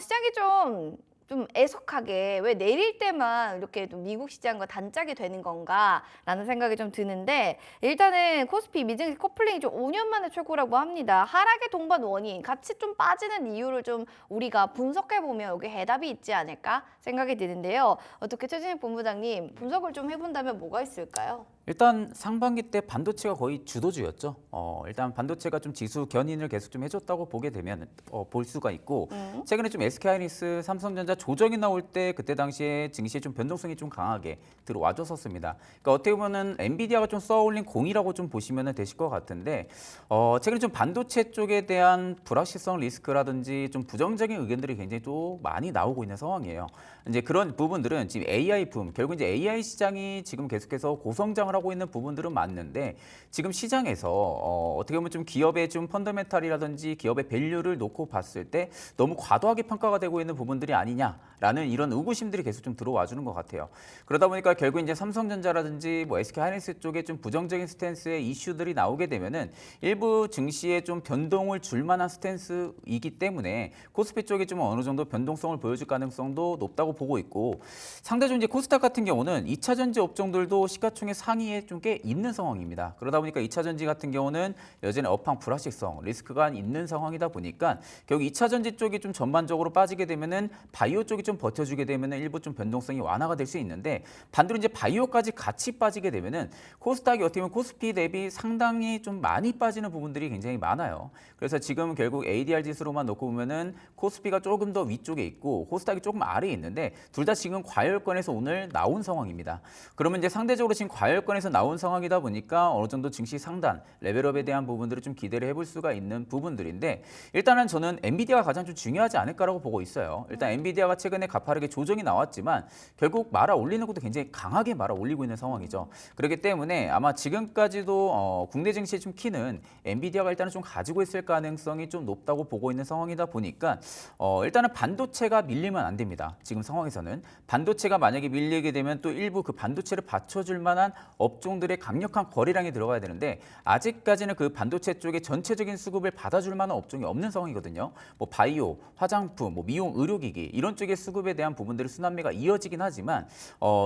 시장이 좀 애석하게 왜 내릴 때만 이렇게 좀 미국 시장과 단짝이 되는 건가라는 생각이 좀 드는데 일단은 코스피 미증시 커플링이 좀 5년 만에 최고라고 합니다. 하락의 동반 원인, 같이 좀 빠지는 이유를 좀 우리가 분석해보면 여기 해답이 있지 않을까 생각이 드는데요. 어떻게 최진익 본부장님 분석을 좀 해본다면 뭐가 있을까요? 일단 상반기 때 반도체가 거의 주도주였죠. 일단 반도체가 좀 지수 견인을 계속 좀 해줬다고 보게 되면 볼 수가 있고 최근에 좀 SK하이닉스, 삼성전자 조정이 나올 때 그때 당시에 증시에 좀 변동성이 좀 강하게 들어와줬었습니다. 그러니까 어떻게 보면은 엔비디아가 좀 쏘아올린 공이라고 좀 보시면 되실 것 같은데 최근에 좀 반도체 쪽에 대한 불확실성 리스크라든지 좀 부정적인 의견들이 굉장히 또 많이 나오고 있는 상황이에요. 이제 그런 부분들은 지금 AI 붐, 결국 이제 AI 시장이 지금 계속해서 고성장을 하고 있는 부분들은 맞는데 지금 시장에서 어떻게 보면 좀 기업의 좀 펀더멘탈이라든지 기업의 밸류를 놓고 봤을 때 너무 과도하게 평가가 되고 있는 부분들이 아니냐라는 이런 의구심들이 계속 좀 들어와 주는 것 같아요. 그러다 보니까 결국 이제 삼성전자라든지 뭐 SK하이닉스 쪽에 좀 부정적인 스탠스의 이슈들이 나오게 되면은 일부 증시에 좀 변동을 줄 만한 스탠스이기 때문에 코스피 쪽에 좀 어느 정도 변동성을 보여줄 가능성도 높다고 보고 있고 상대적으로 이제 코스닥 같은 경우는 2차 전지 업종들도 시가총액 상위에 좀 꽤 있는 상황입니다. 그러다 보니까 2차 전지 같은 경우는 여전히 업황 불확실성, 리스크가 있는 상황이다 보니까 결국 2차 전지 쪽이 좀 전반적으로 빠지게 되면은 바이오 쪽이 좀 버텨주게 되면은 일부 좀 변동성이 완화가 될 수 있는데 반대로 이제 바이오까지 같이 빠지게 되면은 코스닥이 어떻게 보면 코스피 대비 상당히 좀 많이 빠지는 부분들이 굉장히 많아요. 그래서 지금 결국 ADR 지수로만 놓고 보면은 코스피가 조금 더 위쪽에 있고 코스닥이 조금 아래에 있는데 둘 다 지금 과열권에서 오늘 나온 상황입니다. 그러면 이제 상대적으로 지금 과열권에서 나온 상황이다 보니까 어느 정도 증시 상단, 레벨업에 대한 부분들을 좀 기대를 해볼 수가 있는 부분들인데 일단은 저는 엔비디아가 가장 좀 중요하지 않을까라고 보고 있어요. 일단 엔비디아가 최근에 가파르게 조정이 나왔지만 결국 말아 올리는 것도 굉장히 강하게 말아 올리고 있는 상황이죠. 그렇기 때문에 아마 지금까지도 국내 증시의 좀 키는 엔비디아가 일단은 좀 가지고 있을 가능성이 좀 높다고 보고 있는 상황이다 보니까 일단은 반도체가 밀리면 안 됩니다. 지금 상황에서는 반도체가 만약에 밀리게 되면 또 일부 그 반도체를 받쳐줄 만한 업종들의 강력한 거래량이 들어가야 되는데 아직까지는 그 반도체 쪽에 전체적인 수급을 받아줄 만한 업종이 없는 상황이거든요. 뭐 바이오, 화장품, 뭐 미용, 의료기기 이런 쪽의 수급에 대한 부분들의 순환매가 이어지긴 하지만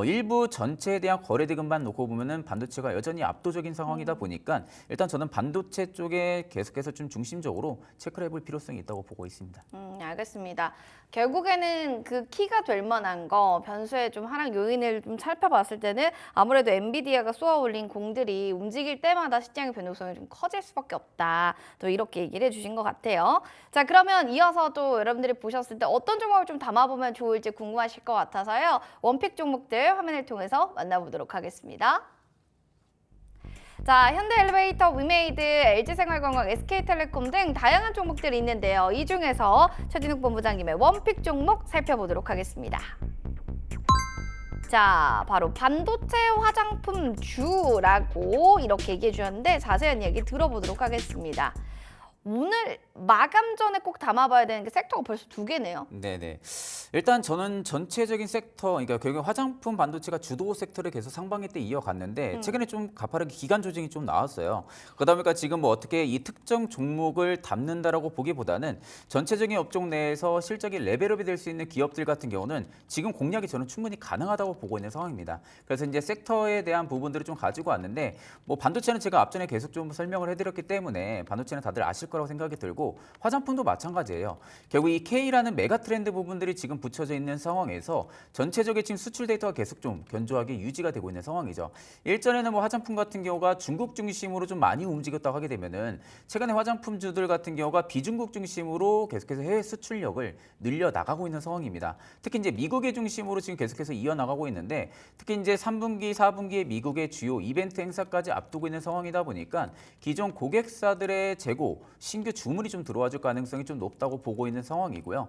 일부 전체에 대한 거래 대금만 놓고 보면은 반도체가 여전히 압도적인 상황이다 보니까 일단 저는 반도체 쪽에 계속해서 좀 중심적으로 체크를 해볼 필요성이 있다고 보고 있습니다. 알겠습니다. 결국에는 그 키가 될 만한 거, 변수의 좀 하락 요인을 좀 살펴봤을 때는 아무래도 엔비디아가 쏘아 올린 공들이 움직일 때마다 시장의 변동성이 좀 커질 수밖에 없다. 또 이렇게 얘기를 해주신 것 같아요. 자, 그러면 이어서 또 여러분들이 보셨을 때 어떤 종목을 좀 담아보면 좋을지 궁금하실 것 같아서요. 원픽 종목들 화면을 통해서 만나보도록 하겠습니다. 자, 현대엘리베이터, 위메이드, LG생활건강, SK텔레콤 등 다양한 종목들이 있는데요. 이 중에서 최진욱 본부장님의 원픽 종목 살펴보도록 하겠습니다. 자, 바로 반도체 화장품 주라고 이렇게 얘기해 주셨는데 자세한 얘기 들어보도록 하겠습니다. 오늘 마감 전에 꼭 담아봐야 되는 게 섹터가 벌써 2개네요. 네네. 일단 저는 전체적인 섹터, 그러니까 결국 화장품 반도체가 주도 섹터를 계속 상반기 때 이어갔는데 최근에 좀 가파르게 기간 조정이 좀 나왔어요. 그러다 보니까 지금 뭐 어떻게 이 특정 종목을 담는다라고 보기보다는 전체적인 업종 내에서 실적이 레벨업이 될 수 있는 기업들 같은 경우는 지금 공략이 저는 충분히 가능하다고 보고 있는 상황입니다. 그래서 이제 섹터에 대한 부분들을 좀 가지고 왔는데 뭐 반도체는 제가 앞전에 계속 좀 설명을 해드렸기 때문에 반도체는 다들 아실 거라고 생각이 들고 화장품도 마찬가지예요. 결국 이 K라는 메가 트렌드 부분들이 지금 붙여져 있는 상황에서 전체적인 지금 수출 데이터가 계속 좀 견조하게 유지가 되고 있는 상황이죠. 일전에는 뭐 화장품 같은 경우가 중국 중심으로 좀 많이 움직였다고 하게 되면은 최근에 화장품주들 같은 경우가 비중국 중심으로 계속해서 해외 수출력을 늘려 나가고 있는 상황입니다. 특히 이제 미국의 중심으로 지금 계속해서 이어 나가고 있는데 특히 이제 3분기, 4분기에 미국의 주요 이벤트 행사까지 앞두고 있는 상황이다 보니까 기존 고객사들의 재고, 신규 주문이 좀 들어와 줄 가능성이 좀 높다고 보고 있는 상황이고요.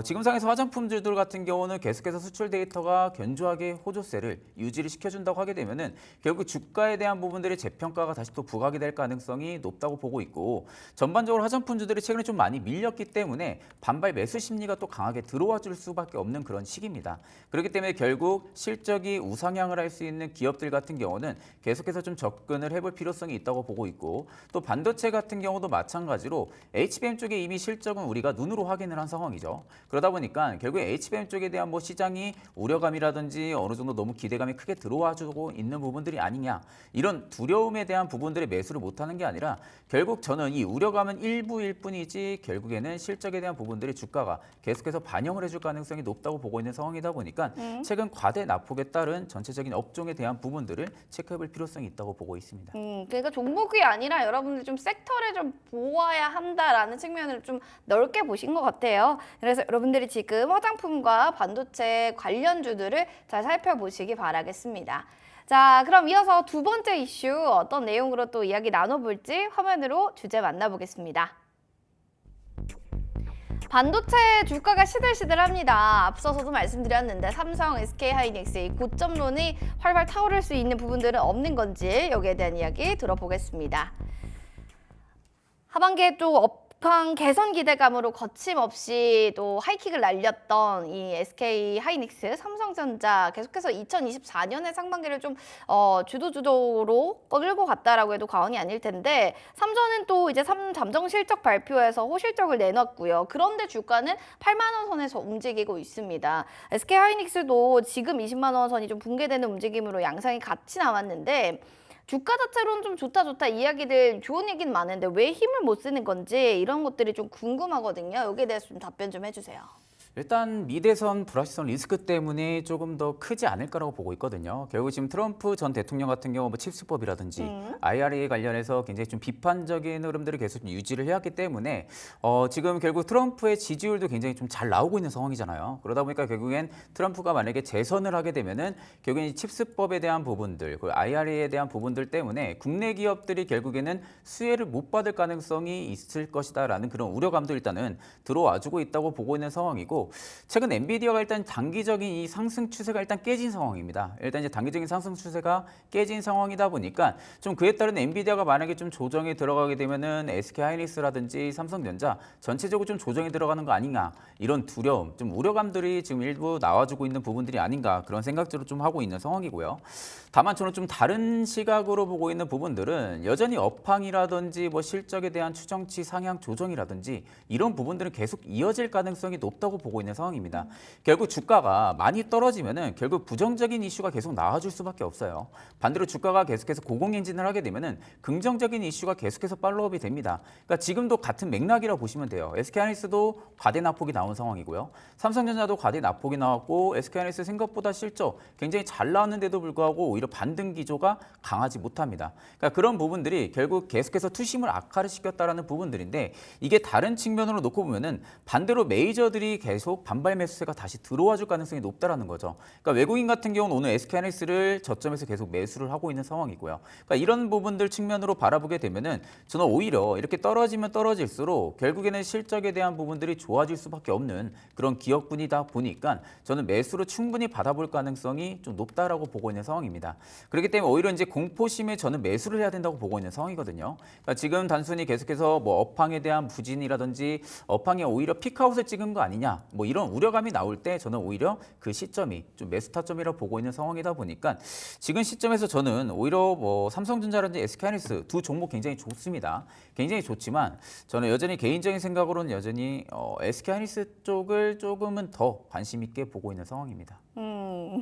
지금 상에서 화장품주들 같은 경우는 계속해서 수출 데이터가 견조하게 호조세를 유지를 시켜준다고 하게 되면은 결국 주가에 대한 부분들의 재평가가 다시 또 부각이 될 가능성이 높다고 보고 있고 전반적으로 화장품주들이 최근에 좀 많이 밀렸기 때문에 반발 매수 심리가 또 강하게 들어와 줄 수밖에 없는 그런 시기입니다. 그렇기 때문에 결국 실적이 우상향을 할 수 있는 기업들 같은 경우는 계속해서 좀 접근을 해볼 필요성이 있다고 보고 있고 또 반도체 같은 경우도 마찬가지로 HBM 쪽에 이미 실적은 우리가 눈으로 확인을 한 상황이죠. 그러다 보니까 결국에 HBM 쪽에 대한 뭐 시장이 우려감이라든지 어느 정도 너무 기대감이 크게 들어와 주고 있는 부분들이 아니냐 이런 두려움에 대한 부분들의 매수를 못하는 게 아니라 결국 저는 이 우려감은 일부일 뿐이지 결국에는 실적에 대한 부분들이 주가가 계속해서 반영을 해줄 가능성이 높다고 보고 있는 상황이다 보니까 최근 과대 낙폭에 따른 전체적인 업종에 대한 부분들을 체크해볼 필요성이 있다고 보고 있습니다. 그러니까 종목이 아니라 여러분들이 좀 섹터를 좀 보아야 한다라는 측면을 좀 넓게 보신 것 같아요. 그래서 여러분들이 지금 화장품과 반도체 관련주들을 잘 살펴보시기 바라겠습니다. 자, 그럼 이어서 두 번째 이슈 어떤 내용으로 또 이야기 나눠볼지 화면으로 주제 만나보겠습니다. 반도체 주가가 시들시들합니다. 앞서서도 말씀드렸는데 삼성, SK하이닉스의 고점론이 활발 타오를 수 있는 부분들은 없는 건지 여기에 대한 이야기 들어보겠습니다. 하반기에 또 업황 개선 기대감으로 거침없이 또 하이킥을 날렸던 이 SK하이닉스, 삼성전자 계속해서 2024년의 상반기를 좀 주도주도로 끌고 갔다라고 해도 과언이 아닐 텐데 삼전은 또 이제 잠정 실적 발표에서 호실적을 내놨고요. 그런데 주가는 8만 원 선에서 움직이고 있습니다. SK하이닉스도 지금 20만 원 선이 좀 붕괴되는 움직임으로 양상이 같이 나왔는데 주가 자체로는 좀 좋다 이야기들 좋은 얘기는 많은데 왜 힘을 못 쓰는 건지 이런 것들이 좀 궁금하거든요. 여기에 대해서 좀 답변 좀 해주세요. 일단 미대선 불확실성 리스크 때문에 조금 더 크지 않을 거라고 보고 있거든요. 결국 지금 트럼프 전 대통령 같은 경우 뭐 칩스법이라든지 IRA 관련해서 굉장히 좀 비판적인 흐름들을 계속 유지를 해왔기 때문에 지금 결국 트럼프의 지지율도 굉장히 좀 잘 나오고 있는 상황이잖아요. 그러다 보니까 결국엔 트럼프가 만약에 재선을 하게 되면은 결국엔 이 칩스법에 대한 부분들, 그 IRA에 대한 부분들 때문에 국내 기업들이 결국에는 수혜를 못 받을 가능성이 있을 것이다라는 그런 우려감도 일단은 들어와주고 있다고 보고 있는 상황이고. 상황이고 최근 엔비디아가 일단 단기적인 이 상승 추세가 일단 깨진 상황입니다. 일단 이제 단기적인 상승 추세가 깨진 상황이다 보니까 좀 그에 따른 엔비디아가 만약에 좀 조정이 들어가게 되면은 SK하이닉스라든지 삼성전자 전체적으로 좀 조정이 들어가는 거 아닌가 이런 두려움, 좀 우려감들이 지금 일부 나와주고 있는 부분들이 아닌가 그런 생각들을 좀 하고 있는 상황이고요. 다만 저는 좀 다른 시각으로 보고 있는 부분들은 여전히 업황이라든지 뭐 실적에 대한 추정치 상향 조정이라든지 이런 부분들은 계속 이어질 가능성이 높다고 보고 있는 상황입니다. 결국 주가가 많이 떨어지면은 결국 부정적인 이슈가 계속 나와줄 수밖에 없어요. 반대로 주가가 계속해서 고공행진을 하게 되면은 긍정적인 이슈가 계속해서 팔로우업이 됩니다. 그러니까 지금도 같은 맥락이라고 보시면 돼요. SK하이닉스도 과대 낙폭이 나온 상황이고요. 삼성전자도 과대 낙폭이 나왔고 SK하이닉스 생각보다 실적 굉장히 잘 나왔는데도 불구하고 오히려 반등 기조가 강하지 못합니다. 그러니까 그런 부분들이 결국 계속해서 투심을 악화를 시켰다라는 부분들인데 이게 다른 측면으로 놓고 보면은 반대로 메이저들이 계속 반발 매수세가 다시 들어와 줄 가능성이 높다라는 거죠. 그러니까 외국인 같은 경우는 오늘 SK하이닉스를 저점에서 계속 매수를 하고 있는 상황이고요. 그러니까 이런 부분들 측면으로 바라보게 되면은 저는 오히려 이렇게 떨어지면 떨어질수록 결국에는 실적에 대한 부분들이 좋아질 수밖에 없는 그런 기업군이다 보니까 저는 매수로 충분히 받아볼 가능성이 좀 높다라고 보고 있는 상황입니다. 그렇기 때문에 오히려 이제 공포심에 저는 매수를 해야 된다고 보고 있는 상황이거든요. 그러니까 지금 단순히 계속해서 뭐 업황에 대한 부진이라든지 업황에 오히려 피크아웃을 찍은 거 아니냐 뭐 이런 우려감이 나올 때 저는 오히려 그 시점이 좀 매수 타점이라고 보고 있는 상황이다 보니까 지금 시점에서 저는 오히려 뭐 삼성전자라든지 SK하이닉스 두 종목 굉장히 좋습니다. 굉장히 좋지만 저는 여전히 개인적인 생각으로는 여전히 SK하이닉스 쪽을 조금은 더 관심 있게 보고 있는 상황입니다.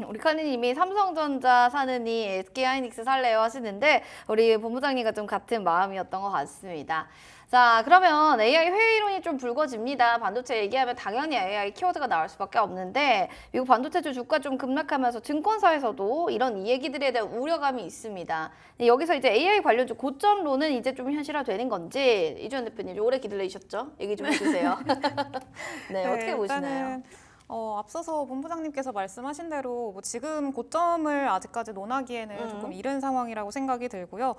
우리 카니님이 삼성전자 사느니 SK하이닉스 살래요 하시는데 우리 본부장님과 좀 같은 마음이었던 것 같습니다. 자, 그러면 AI 회의론이 좀 불거집니다. 반도체 얘기하면 당연히 AI 키워드가 나올 수밖에 없는데 미국 반도체주 주가 좀 급락하면서 증권사에서도 이런 이 얘기들에 대한 우려감이 있습니다. 여기서 이제 AI 관련주 고점론은 이제 좀 현실화되는 건지 이주연 대표님 오래 기다리셨죠? 얘기 좀 해주세요. 네, 어떻게 보시나요? 앞서서 본부장님께서 말씀하신 대로 뭐 지금 고점을 아직까지 논하기에는 조금 이른 상황이라고 생각이 들고요.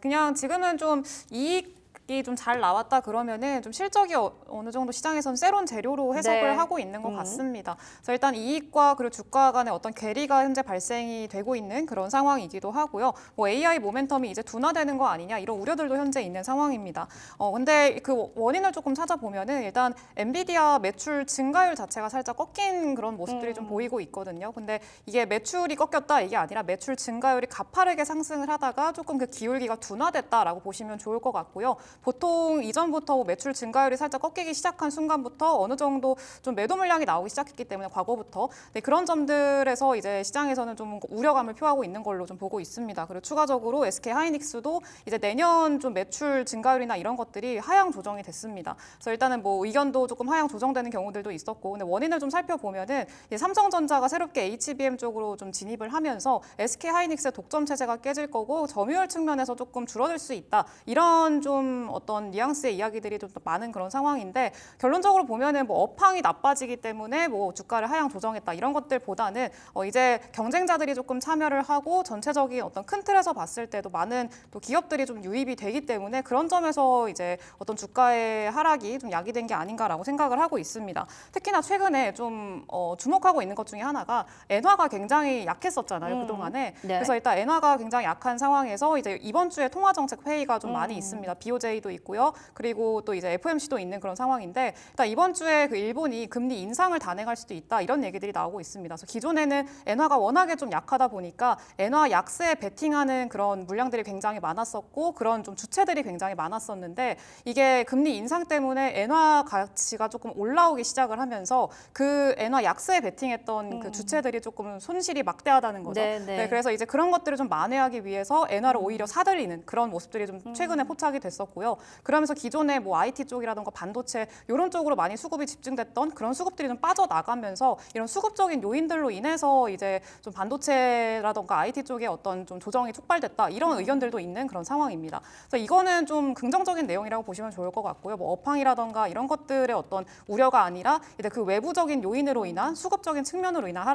그냥 지금은 좀 이익이 좀 잘 나왔다 그러면은 좀 실적이 어느 정도 시장에서는 새로운 재료로 해석을 네. 하고 있는 것 같습니다. 그래서 일단 이익과 그리고 주가 간의 어떤 괴리가 현재 발생이 되고 있는 그런 상황이기도 하고요. 뭐 AI 모멘텀이 이제 둔화되는 거 아니냐 이런 우려들도 현재 있는 상황입니다. 근데 그 원인을 조금 찾아보면은 일단 엔비디아 매출 증가율 자체가 살짝 꺾인 그런 모습들이 좀 보이고 있거든요. 근데 이게 매출이 꺾였다 이게 아니라 매출 증가율이 가파르게 상승을 하다가 조금 그 기울기가 둔화됐다라고 보시면 좋을 것 같고요. 보통 이전부터 매출 증가율이 살짝 꺾이기 시작한 순간부터 어느 정도 좀 매도 물량이 나오기 시작했기 때문에 과거부터 그런 점들에서 이제 시장에서는 좀 우려감을 표하고 있는 걸로 좀 보고 있습니다. 그리고 추가적으로 SK하이닉스도 이제 내년 좀 매출 증가율이나 이런 것들이 하향 조정이 됐습니다. 그래서 일단은 뭐 의견도 조금 하향 조정되는 경우들도 있었고, 근데 원인을 좀 살펴보면은 이제 삼성전자가 새롭게 HBM 쪽으로 좀 진입을 하면서 SK하이닉스의 독점 체제가 깨질 거고 점유율 측면에서 조금 줄어들 수 있다. 이런 좀 어떤 뉘앙스의 이야기들이 좀 많은 그런 상황인데 결론적으로 보면은 뭐 업황이 나빠지기 때문에 뭐 주가를 하향 조정했다 이런 것들보다는 이제 경쟁자들이 조금 참여를 하고 전체적인 어떤 큰 틀에서 봤을 때도 많은 또 기업들이 좀 유입이 되기 때문에 그런 점에서 이제 어떤 주가의 하락이 좀 야기된 게 아닌가라고 생각을 하고 있습니다. 특히나 최근에 좀 주목하고 있는 것 중에 하나가 엔화가 굉장히 약했었잖아요 그동안에. 네. 그래서 일단 엔화가 굉장히 약한 상황에서 이제 이번 주에 통화정책 회의가 좀 많이 있습니다. BOJ도 있고요. 그리고 또 이제 FOMC도 있는 그런 상황인데 일단 이번 주에 그 일본이 금리 인상을 단행할 수도 있다 이런 얘기들이 나오고 있습니다. 그래서 기존에는 엔화가 워낙에 좀 약하다 보니까 엔화 약세에 베팅하는 그런 물량들이 굉장히 많았었고 그런 좀 주체들이 굉장히 많았었는데 이게 금리 인상 때문에 엔화 가치가 조금 올라오기 시작을 하면서 그 엔화 약세에 베팅했던 그 주체들이 조금 손실이 막대하다는 거죠. 네. 그래서 이제 그런 것들을 좀 만회하기 위해서 엔화를 오히려 사들이는 그런 모습들이 좀 최근에 포착이 됐었고요. 그러면서 기존에 뭐 IT 쪽이라든가 반도체 이런 쪽으로 많이 수급이 집중됐던 그런 수급들이 좀 빠져나가면서 이런 수급적인 요인들로 인해서 이제 좀 반도체라든가 IT 쪽에 어떤 좀 조정이 촉발됐다 이런 의견들도 있는 그런 상황입니다. 그래서 이거는 좀 긍정적인 내용이라고 보시면 좋을 것 같고요. 뭐 업황이라든가 이런 것들의 어떤 우려가 아니라 이제 그 외부적인 요인으로 인한 수급적인 측면으로 인한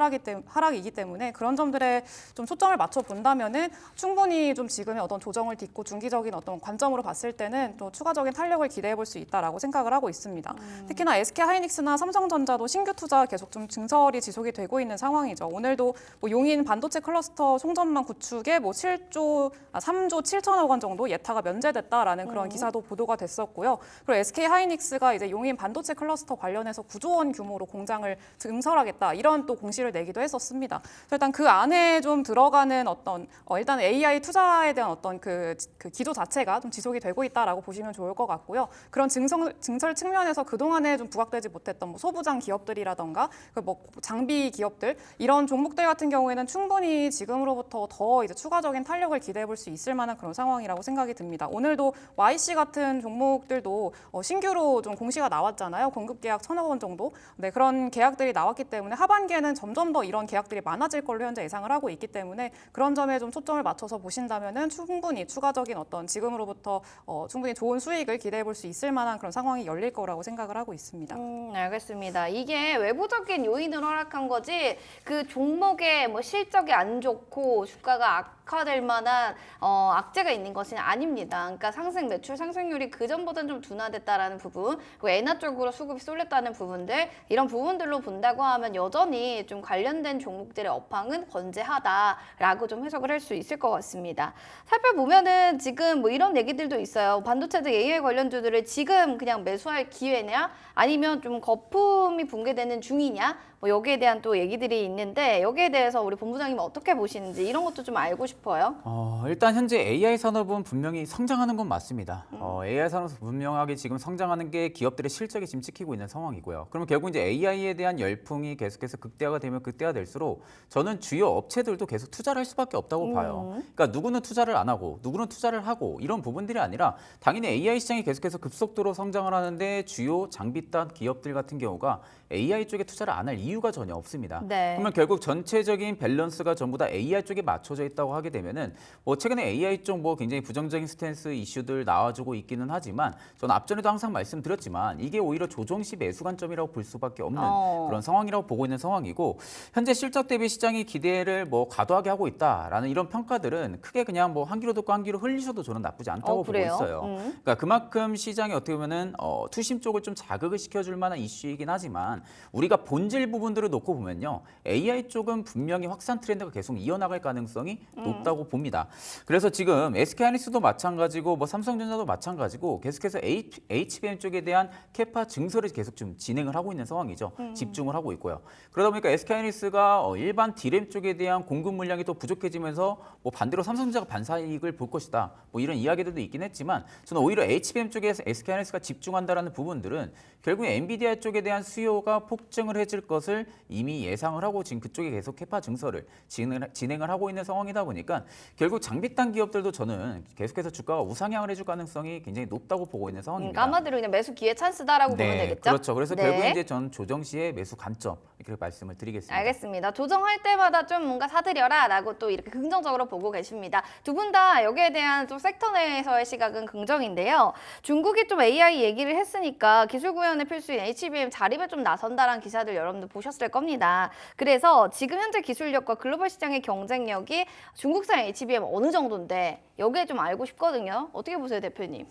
하락이기 때문에 그런 점들에 좀 초점을 맞춰 본다면은 충분히 좀 지금의 어떤 조정을 딛고 중기적인 어떤 관점으로 봤을 때는 되면은 또 추가적인 탄력을 기대해 볼 수 있다라고 생각을 하고 있습니다. 특히나 SK하이닉스나 삼성전자도 신규 투자 계속 좀 증설이 지속이 되고 있는 상황이죠. 오늘도 뭐 용인 반도체 클러스터 송전망 구축에 뭐 3조 7천억 원 정도 예타가 면제됐다라는 그런 기사도 보도가 됐었고요. 그리고 SK하이닉스가 이제 용인 반도체 클러스터 관련해서 9조 원 규모로 공장을 증설하겠다 이런 또 공시를 내기도 했었습니다. 일단 그 안에 좀 들어가는 어떤 일단 AI 투자에 대한 어떤 그 기조 자체가 좀 지속이 되고 있다라고 보시면 좋을 것 같고요. 그런 증설 측면에서 그동안에 좀 부각되지 못했던 뭐 소부장 기업들이라던가 뭐 장비 기업들 이런 종목들 같은 경우에는 충분히 지금으로부터 더 이제 추가적인 탄력을 기대해 볼 수 있을 만한 그런 상황이라고 생각이 듭니다. 오늘도 YC 같은 종목들도 신규로 좀 공시가 나왔잖아요. 공급 계약 1,000억 원 정도. 네, 그런 계약들이 나왔기 때문에 하반기에는 점점 더 이런 계약들이 많아질 걸로 현재 예상을 하고 있기 때문에 그런 점에 좀 초점을 맞춰서 보신다면은 충분히 추가적인 어떤 지금으로부터 충분히 좋은 수익을 기대해 볼 수 있을 만한 그런 상황이 열릴 거라고 생각을 하고 있습니다. 알겠습니다. 이게 외부적인 요인으로 하락한 거지 그 종목의 뭐 실적이 안 좋고 주가가 악화될 만한 악재가 있는 것은 아닙니다. 그러니까 매출 상승률이 그전보다는 좀 둔화됐다라는 부분, 그리고 엔화 쪽으로 수급이 쏠렸다는 부분들, 이런 부분들로 본다고 하면 여전히 좀 관련된 종목들의 업황은 건재하다라고 좀 해석을 할 수 있을 것 같습니다. 살펴보면은 지금 뭐 이런 얘기들도 있어요. 반도체 등 AI 관련주들을 지금 그냥 매수할 기회냐, 아니면 좀 거품이 붕괴되는 중이냐, 뭐 여기에 대한 또 얘기들이 있는데 여기에 대해서 우리 본부장님은 어떻게 보시는지 이런 것도 좀 알고 싶어요. 일단 현재 AI 산업은 분명히 성장하는 건 맞습니다. AI 산업은 분명하게 지금 성장하는 게 기업들의 실적이 지금 찍히고 있는 상황이고요. 그러면 결국 이제 AI에 대한 열풍이 계속해서 극대화가 되면 극대화될수록 저는 주요 업체들도 계속 투자를 할 수밖에 없다고 봐요. 그러니까 누구는 투자를 안 하고 누구는 투자를 하고 이런 부분들이 아니라 당연히 AI 시장이 계속해서 급속도로 성장을 하는데 주요 장비단 기업들 같은 경우가 AI 쪽에 투자를 안 할 이유가 전혀 없습니다. 네. 그러면 결국 전체적인 밸런스가 전부 다 AI 쪽에 맞춰져 있다고 하게 되면은 뭐 최근에 AI 쪽 뭐 굉장히 부정적인 스탠스 이슈들 나와주고 있기는 하지만 저는 앞전에도 항상 말씀드렸지만 이게 오히려 조정 시 매수 관점이라고 볼 수밖에 없는 그런 상황이라고 보고 있는 상황이고 현재 실적 대비 시장이 기대를 뭐 과도하게 하고 있다라는 이런 평가들은 크게 그냥 뭐 한 귀로 듣고 한 귀로 흘리셔도 저는 나쁘지 않다고 보고 있어요. 그러니까 그만큼 시장이 어떻게 보면은 투심 쪽을 좀 자극을 시켜줄 만한 이슈이긴 하지만 우리가 본질 부분들을 놓고 보면요. AI 쪽은 분명히 확산 트렌드가 계속 이어나갈 가능성이 높다고 봅니다. 그래서 지금 SK하이닉스도 마찬가지고 뭐 삼성전자도 마찬가지고 계속해서 HBM 쪽에 대한 캐파 증설을 계속 좀 진행을 하고 있는 상황이죠. 집중을 하고 있고요. 그러다 보니까 SK하이닉스가 일반 D램 쪽에 대한 공급 물량이 또 부족해지면서 뭐 반대로 삼성전자가 반사이익을 볼 것이다. 뭐 이런 이야기들도 있긴 했지만 저는 오히려 HBM 쪽에 SK하이닉스가 집중한다라는 부분들은 결국 엔비디아 쪽에 대한 수요가 폭증을 해질 것을 이미 예상을 하고 지금 그쪽에 계속 캐파 증설을 진행을 하고 있는 상황이다 보니까 결국 장비단 기업들도 저는 계속해서 주가가 우상향을 해줄 가능성이 굉장히 높다고 보고 있는 상황입니다. 아마도 그냥 매수 기회 찬스다라고 보면 되겠죠? 그렇죠. 그래서 네. 결국 이제 전 조정 시에 매수 관점 이렇게 말씀을 드리겠습니다. 알겠습니다. 조정할 때마다 좀 뭔가 사들여라라고 또 이렇게 긍정적으로 보고 계십니다. 두 분 다 여기에 대한 좀 섹터 내에서의 시각은 긍정인데요. 중국이 좀 AI 얘기를 했으니까 기술 구현의 필수인 HBM 자립에 좀 나선다라는 기사들 여러분들 보셨을 겁니다. 그래서 지금 현재 기술력과 글로벌 시장의 경쟁력이 중국산 HBM 어느 정도인데 여기에 좀 알고 싶거든요. 어떻게 보세요, 대표님?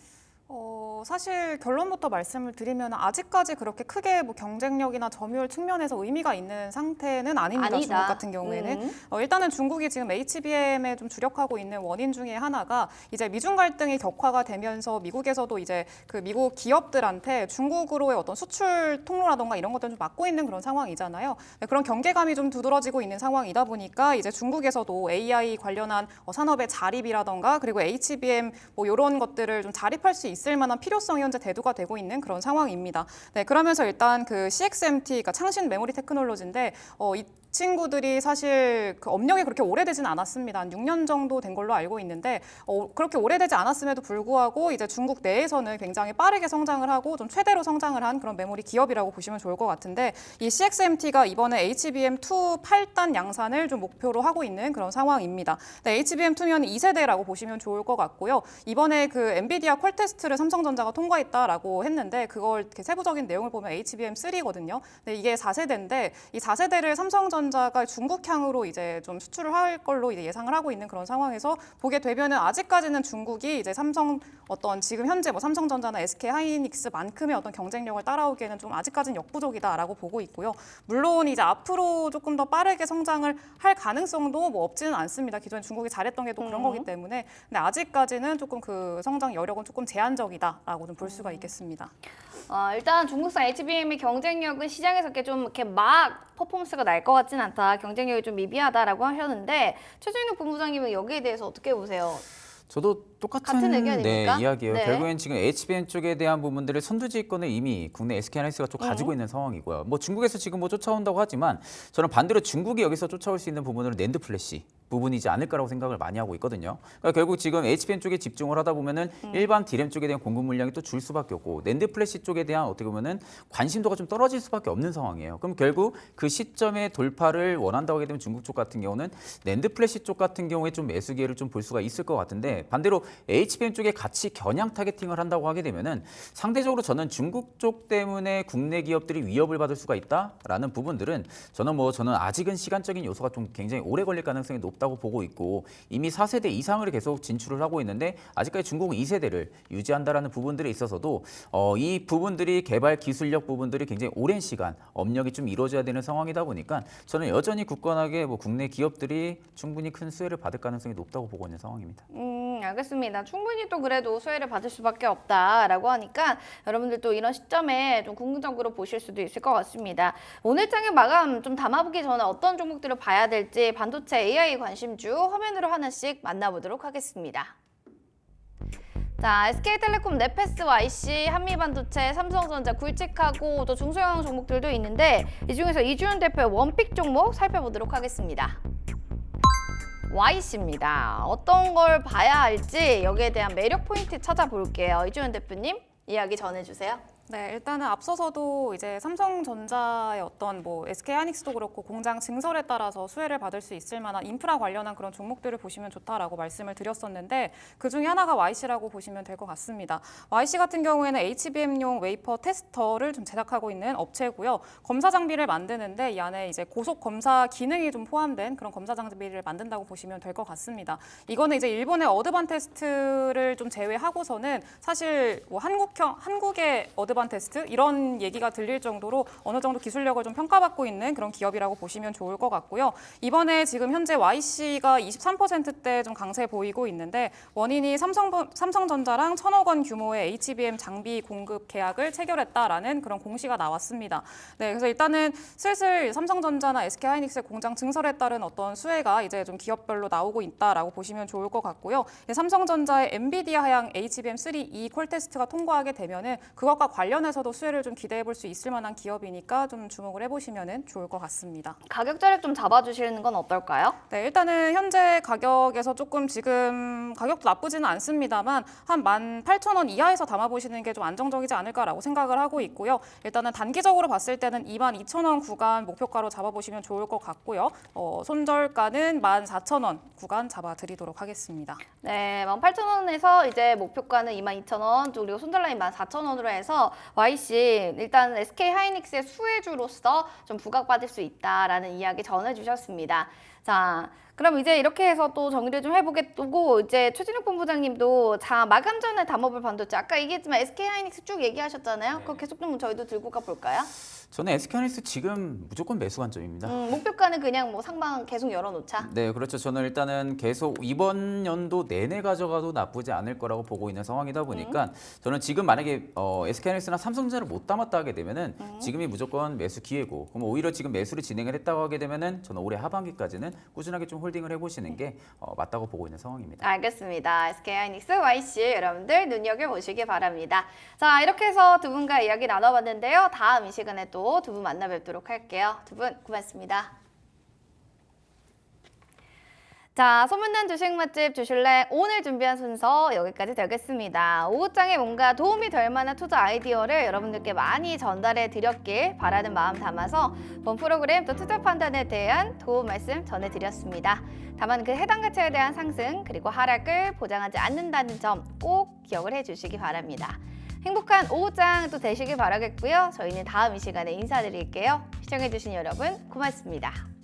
사실 결론부터 말씀을 드리면 아직까지 그렇게 크게 뭐 경쟁력이나 점유율 측면에서 의미가 있는 상태는 아닙니다. 중국 같은 경우에는. 일단은 중국이 지금 HBM에 좀 주력하고 있는 원인 중에 하나가 이제 미중 갈등이 격화가 되면서 미국에서도 이제 그 미국 기업들한테 중국으로의 어떤 수출 통로라던가 이런 것들을 좀 막고 있는 그런 상황이잖아요. 그런 경계감이 좀 두드러지고 있는 상황이다 보니까 이제 중국에서도 AI 관련한 산업의 자립이라던가 그리고 HBM 뭐 이런 것들을 좀 자립할 수 있을 만한 필요성이 현재 대두가 되고 있는 그런 상황입니다. 네, 그러면서 일단 그 CXMT, 그러니까 창신 메모리 테크놀로지인데 이 친구들이 사실 그 업력이 그렇게 오래되진 않았습니다. 한 6년 정도 된 걸로 알고 있는데 그렇게 오래되지 않았음에도 불구하고 이제 중국 내에서는 굉장히 빠르게 성장을 하고 좀 최대로 성장을 한 그런 메모리 기업이라고 보시면 좋을 것 같은데 이 CXMT가 이번에 HBM2 8단 양산을 좀 목표로 하고 있는 그런 상황입니다. 네, HBM2면 2세대라고 보시면 좋을 것 같고요. 이번에 그 엔비디아 퀄 테스트를 삼성전자가 통과했다라고 했는데 그걸 이렇게 세부적인 내용을 보면 HBM3거든요. 네, 이게 4세대인데 이 4세대를 삼성전자 삼성전자가 중국향으로 이제 좀 수출을 할 걸로 이제 예상을 하고 있는 그런 상황에서 보게 되면은 아직까지는 중국이 이제 삼성 어떤 지금 현재 뭐 삼성전자나 SK 하이닉스만큼의 어떤 경쟁력을 따라오기에는 좀 아직까지는 역부족이다라고 보고 있고요. 물론 이제 앞으로 조금 더 빠르게 성장을 할 가능성도 뭐 없지는 않습니다. 기존에 중국이 잘했던 게 또 그런 거기 때문에. 근데 아직까지는 조금 그 성장 여력은 조금 제한적이다라고 좀 볼 수가 있겠습니다. 일단 중국산 HBM의 경쟁력은 시장에서 이렇게 막 퍼포먼스가 날 것 같진 않다. 경쟁력이 좀 미비하다라고 하셨는데 최준욱 본부장님은 여기에 대해서 어떻게 보세요? 저도 똑같은 같은 의견입니까? 이야기예요. 네. 결국엔 지금 HBM 쪽에 대한 부분들을 선두지휘권을 이미 국내 SK하이닉스가 좀 가지고 있는 상황이고요. 뭐 중국에서 지금 뭐 쫓아온다고 하지만 저는 반대로 중국이 여기서 쫓아올 수 있는 부분은 낸드 플래시 부분이지 않을까라고 생각을 많이 하고 있거든요. 그러니까 결국 지금 HBM 쪽에 집중을 하다 보면은 일반 D램 쪽에 대한 공급 물량이 또 줄 수밖에 없고 낸드 플래시 쪽에 대한 어떻게 보면은 관심도가 좀 떨어질 수밖에 없는 상황이에요. 그럼 결국 그 시점에 돌파를 원한다고 하게 되면 중국 쪽 같은 경우는 낸드 플래시 쪽 같은 경우에 좀 매수 기회를 좀 볼 수가 있을 것 같은데 반대로 HBM 쪽에 같이 겨냥 타겟팅을 한다고 하게 되면은 상대적으로 저는 중국 쪽 때문에 국내 기업들이 위협을 받을 수가 있다라는 부분들은 저는 아직은 시간적인 요소가 좀 굉장히 오래 걸릴 가능성이 높다고 보고 있고 이미 4세대 이상을 계속 진출을 하고 있는데 아직까지 중국은 2세대를 유지한다라는 부분들에 있어서도 이 부분들이 개발 기술력 부분들이 굉장히 오랜 시간 업력이 좀 이루어져야 되는 상황이다 보니까 저는 여전히 굳건하게 뭐 국내 기업들이 충분히 큰 수혜를 받을 가능성이 높다고 보고 있는 상황입니다. 알겠습니다. 충분히 또 그래도 수혜를 받을 수밖에 없다라고 하니까 여러분들 또 이런 시점에 좀 긍정적으로 보실 수도 있을 것 같습니다. 오늘 장의 마감 좀 담아보기 전에 어떤 종목들을 봐야 될지 반도체 AI 관심주 화면으로 하나씩 만나보도록 하겠습니다. 자, SK텔레콤, 네페스, YC, 한미반도체, 삼성전자 굵직하고 또 중소형 종목들도 있는데 이 중에서 이주연 대표의 원픽 종목 살펴보도록 하겠습니다. YC입니다. 어떤 걸 봐야 할지 여기에 대한 매력 포인트 찾아볼게요. 이주연 대표님 이야기 전해주세요. 네, 일단은 앞서서도 이제 삼성전자의 어떤 뭐 SK하이닉스도 그렇고 공장 증설에 따라서 수혜를 받을 수 있을 만한 인프라 관련한 그런 종목들을 보시면 좋다라고 말씀을 드렸었는데 그 중에 하나가 YC라고 보시면 될 것 같습니다. YC 같은 경우에는 HBM용 웨이퍼 테스터를 좀 제작하고 있는 업체고요. 검사 장비를 만드는데 이 안에 이제 고속 검사 기능이 좀 포함된 그런 검사 장비를 만든다고 보시면 될 것 같습니다. 이거는 이제 일본의 어드반테스트를 좀 제외하고서는 사실 뭐 한국의 어드반테스트 이런 얘기가 들릴 정도로 어느 정도 기술력을 좀 평가받고 있는 그런 기업이라고 보시면 좋을 것 같고요. 이번에 지금 현재 YC가 23%대 좀 강세 보이고 있는데 원인이 삼성전자랑 1,000억 원 규모의 HBM 장비 공급 계약을 체결했다라는 그런 공시가 나왔습니다. 네, 그래서 일단은 슬슬 삼성전자나 SK하이닉스의 공장 증설에 따른 어떤 수혜가 이제 좀 기업별로 나오고 있다라고 보시면 좋을 것 같고요. 삼성전자의 엔비디아 하향 HBM3E 콜 테스트가 통과하게 되면은 그것과 관련해서도 수혜를 좀 기대해 볼 수 있을 만한 기업이니까 좀 주목을 해보시면 좋을 것 같습니다. 가격대를 좀 잡아주시는 건 어떨까요? 네, 일단은 현재 가격에서 조금 지금 가격도 나쁘지는 않습니다만 한 18,000원 이하에서 담아보시는 게 좀 안정적이지 않을까라고 생각을 하고 있고요. 일단은 단기적으로 봤을 때는 22,000원 구간 목표가로 잡아보시면 좋을 것 같고요. 손절가는 14,000원 구간 잡아드리도록 하겠습니다. 네, 18,000원에서 이제 목표가는 22,000원, 그리고 손절 라인 14,000원으로 해서 YC 일단 SK하이닉스의 수혜주로서 좀 부각받을 수 있다라는 이야기 전해주셨습니다. 자, 그럼 이제 이렇게 해서 또 정리를 좀 해보겠고 이제 최진욱 본부장님도 자 마감 전에 담아볼 반도체 아까 얘기했지만 SK하이닉스 쭉 얘기하셨잖아요. 그거 계속 좀 저희도 들고 가볼까요? 저는 SK하이닉스 지금 무조건 매수 관점입니다. 목표가는 그냥 뭐 상방 계속 열어놓자. 네, 그렇죠. 저는 일단은 계속 이번 연도 내내 가져가도 나쁘지 않을 거라고 보고 있는 상황이다 보니까 저는 지금 만약에 SK하이닉스나 삼성전자를 못 담았다 하게 되면은 지금이 무조건 매수 기회고 그럼 오히려 지금 매수를 진행을 했다고 하게 되면은 저는 올해 하반기까지는 꾸준하게 좀 홀딩을 해보시는 게 맞다고 보고 있는 상황입니다. 알겠습니다. SK하이닉스, YC 여러분들 눈여겨보시기 바랍니다. 자, 이렇게 해서 두 분과 이야기 나눠봤는데요. 다음 이 시간에 또 두 분 만나뵙도록 할게요. 두 분 고맙습니다. 자, 소문난 주식 맛집 주슐랭 오늘 준비한 순서 여기까지 되겠습니다. 오후장에 뭔가 도움이 될 만한 투자 아이디어를 여러분들께 많이 전달해 드렸길 바라는 마음 담아서 본 프로그램 또 투자 판단에 대한 도움 말씀 전해드렸습니다. 다만 그 해당 가치에 대한 상승 그리고 하락을 보장하지 않는다는 점 꼭 기억을 해주시기 바랍니다. 행복한 오후장 또 되시길 바라겠고요. 저희는 다음 이 시간에 인사드릴게요. 시청해주신 여러분 고맙습니다.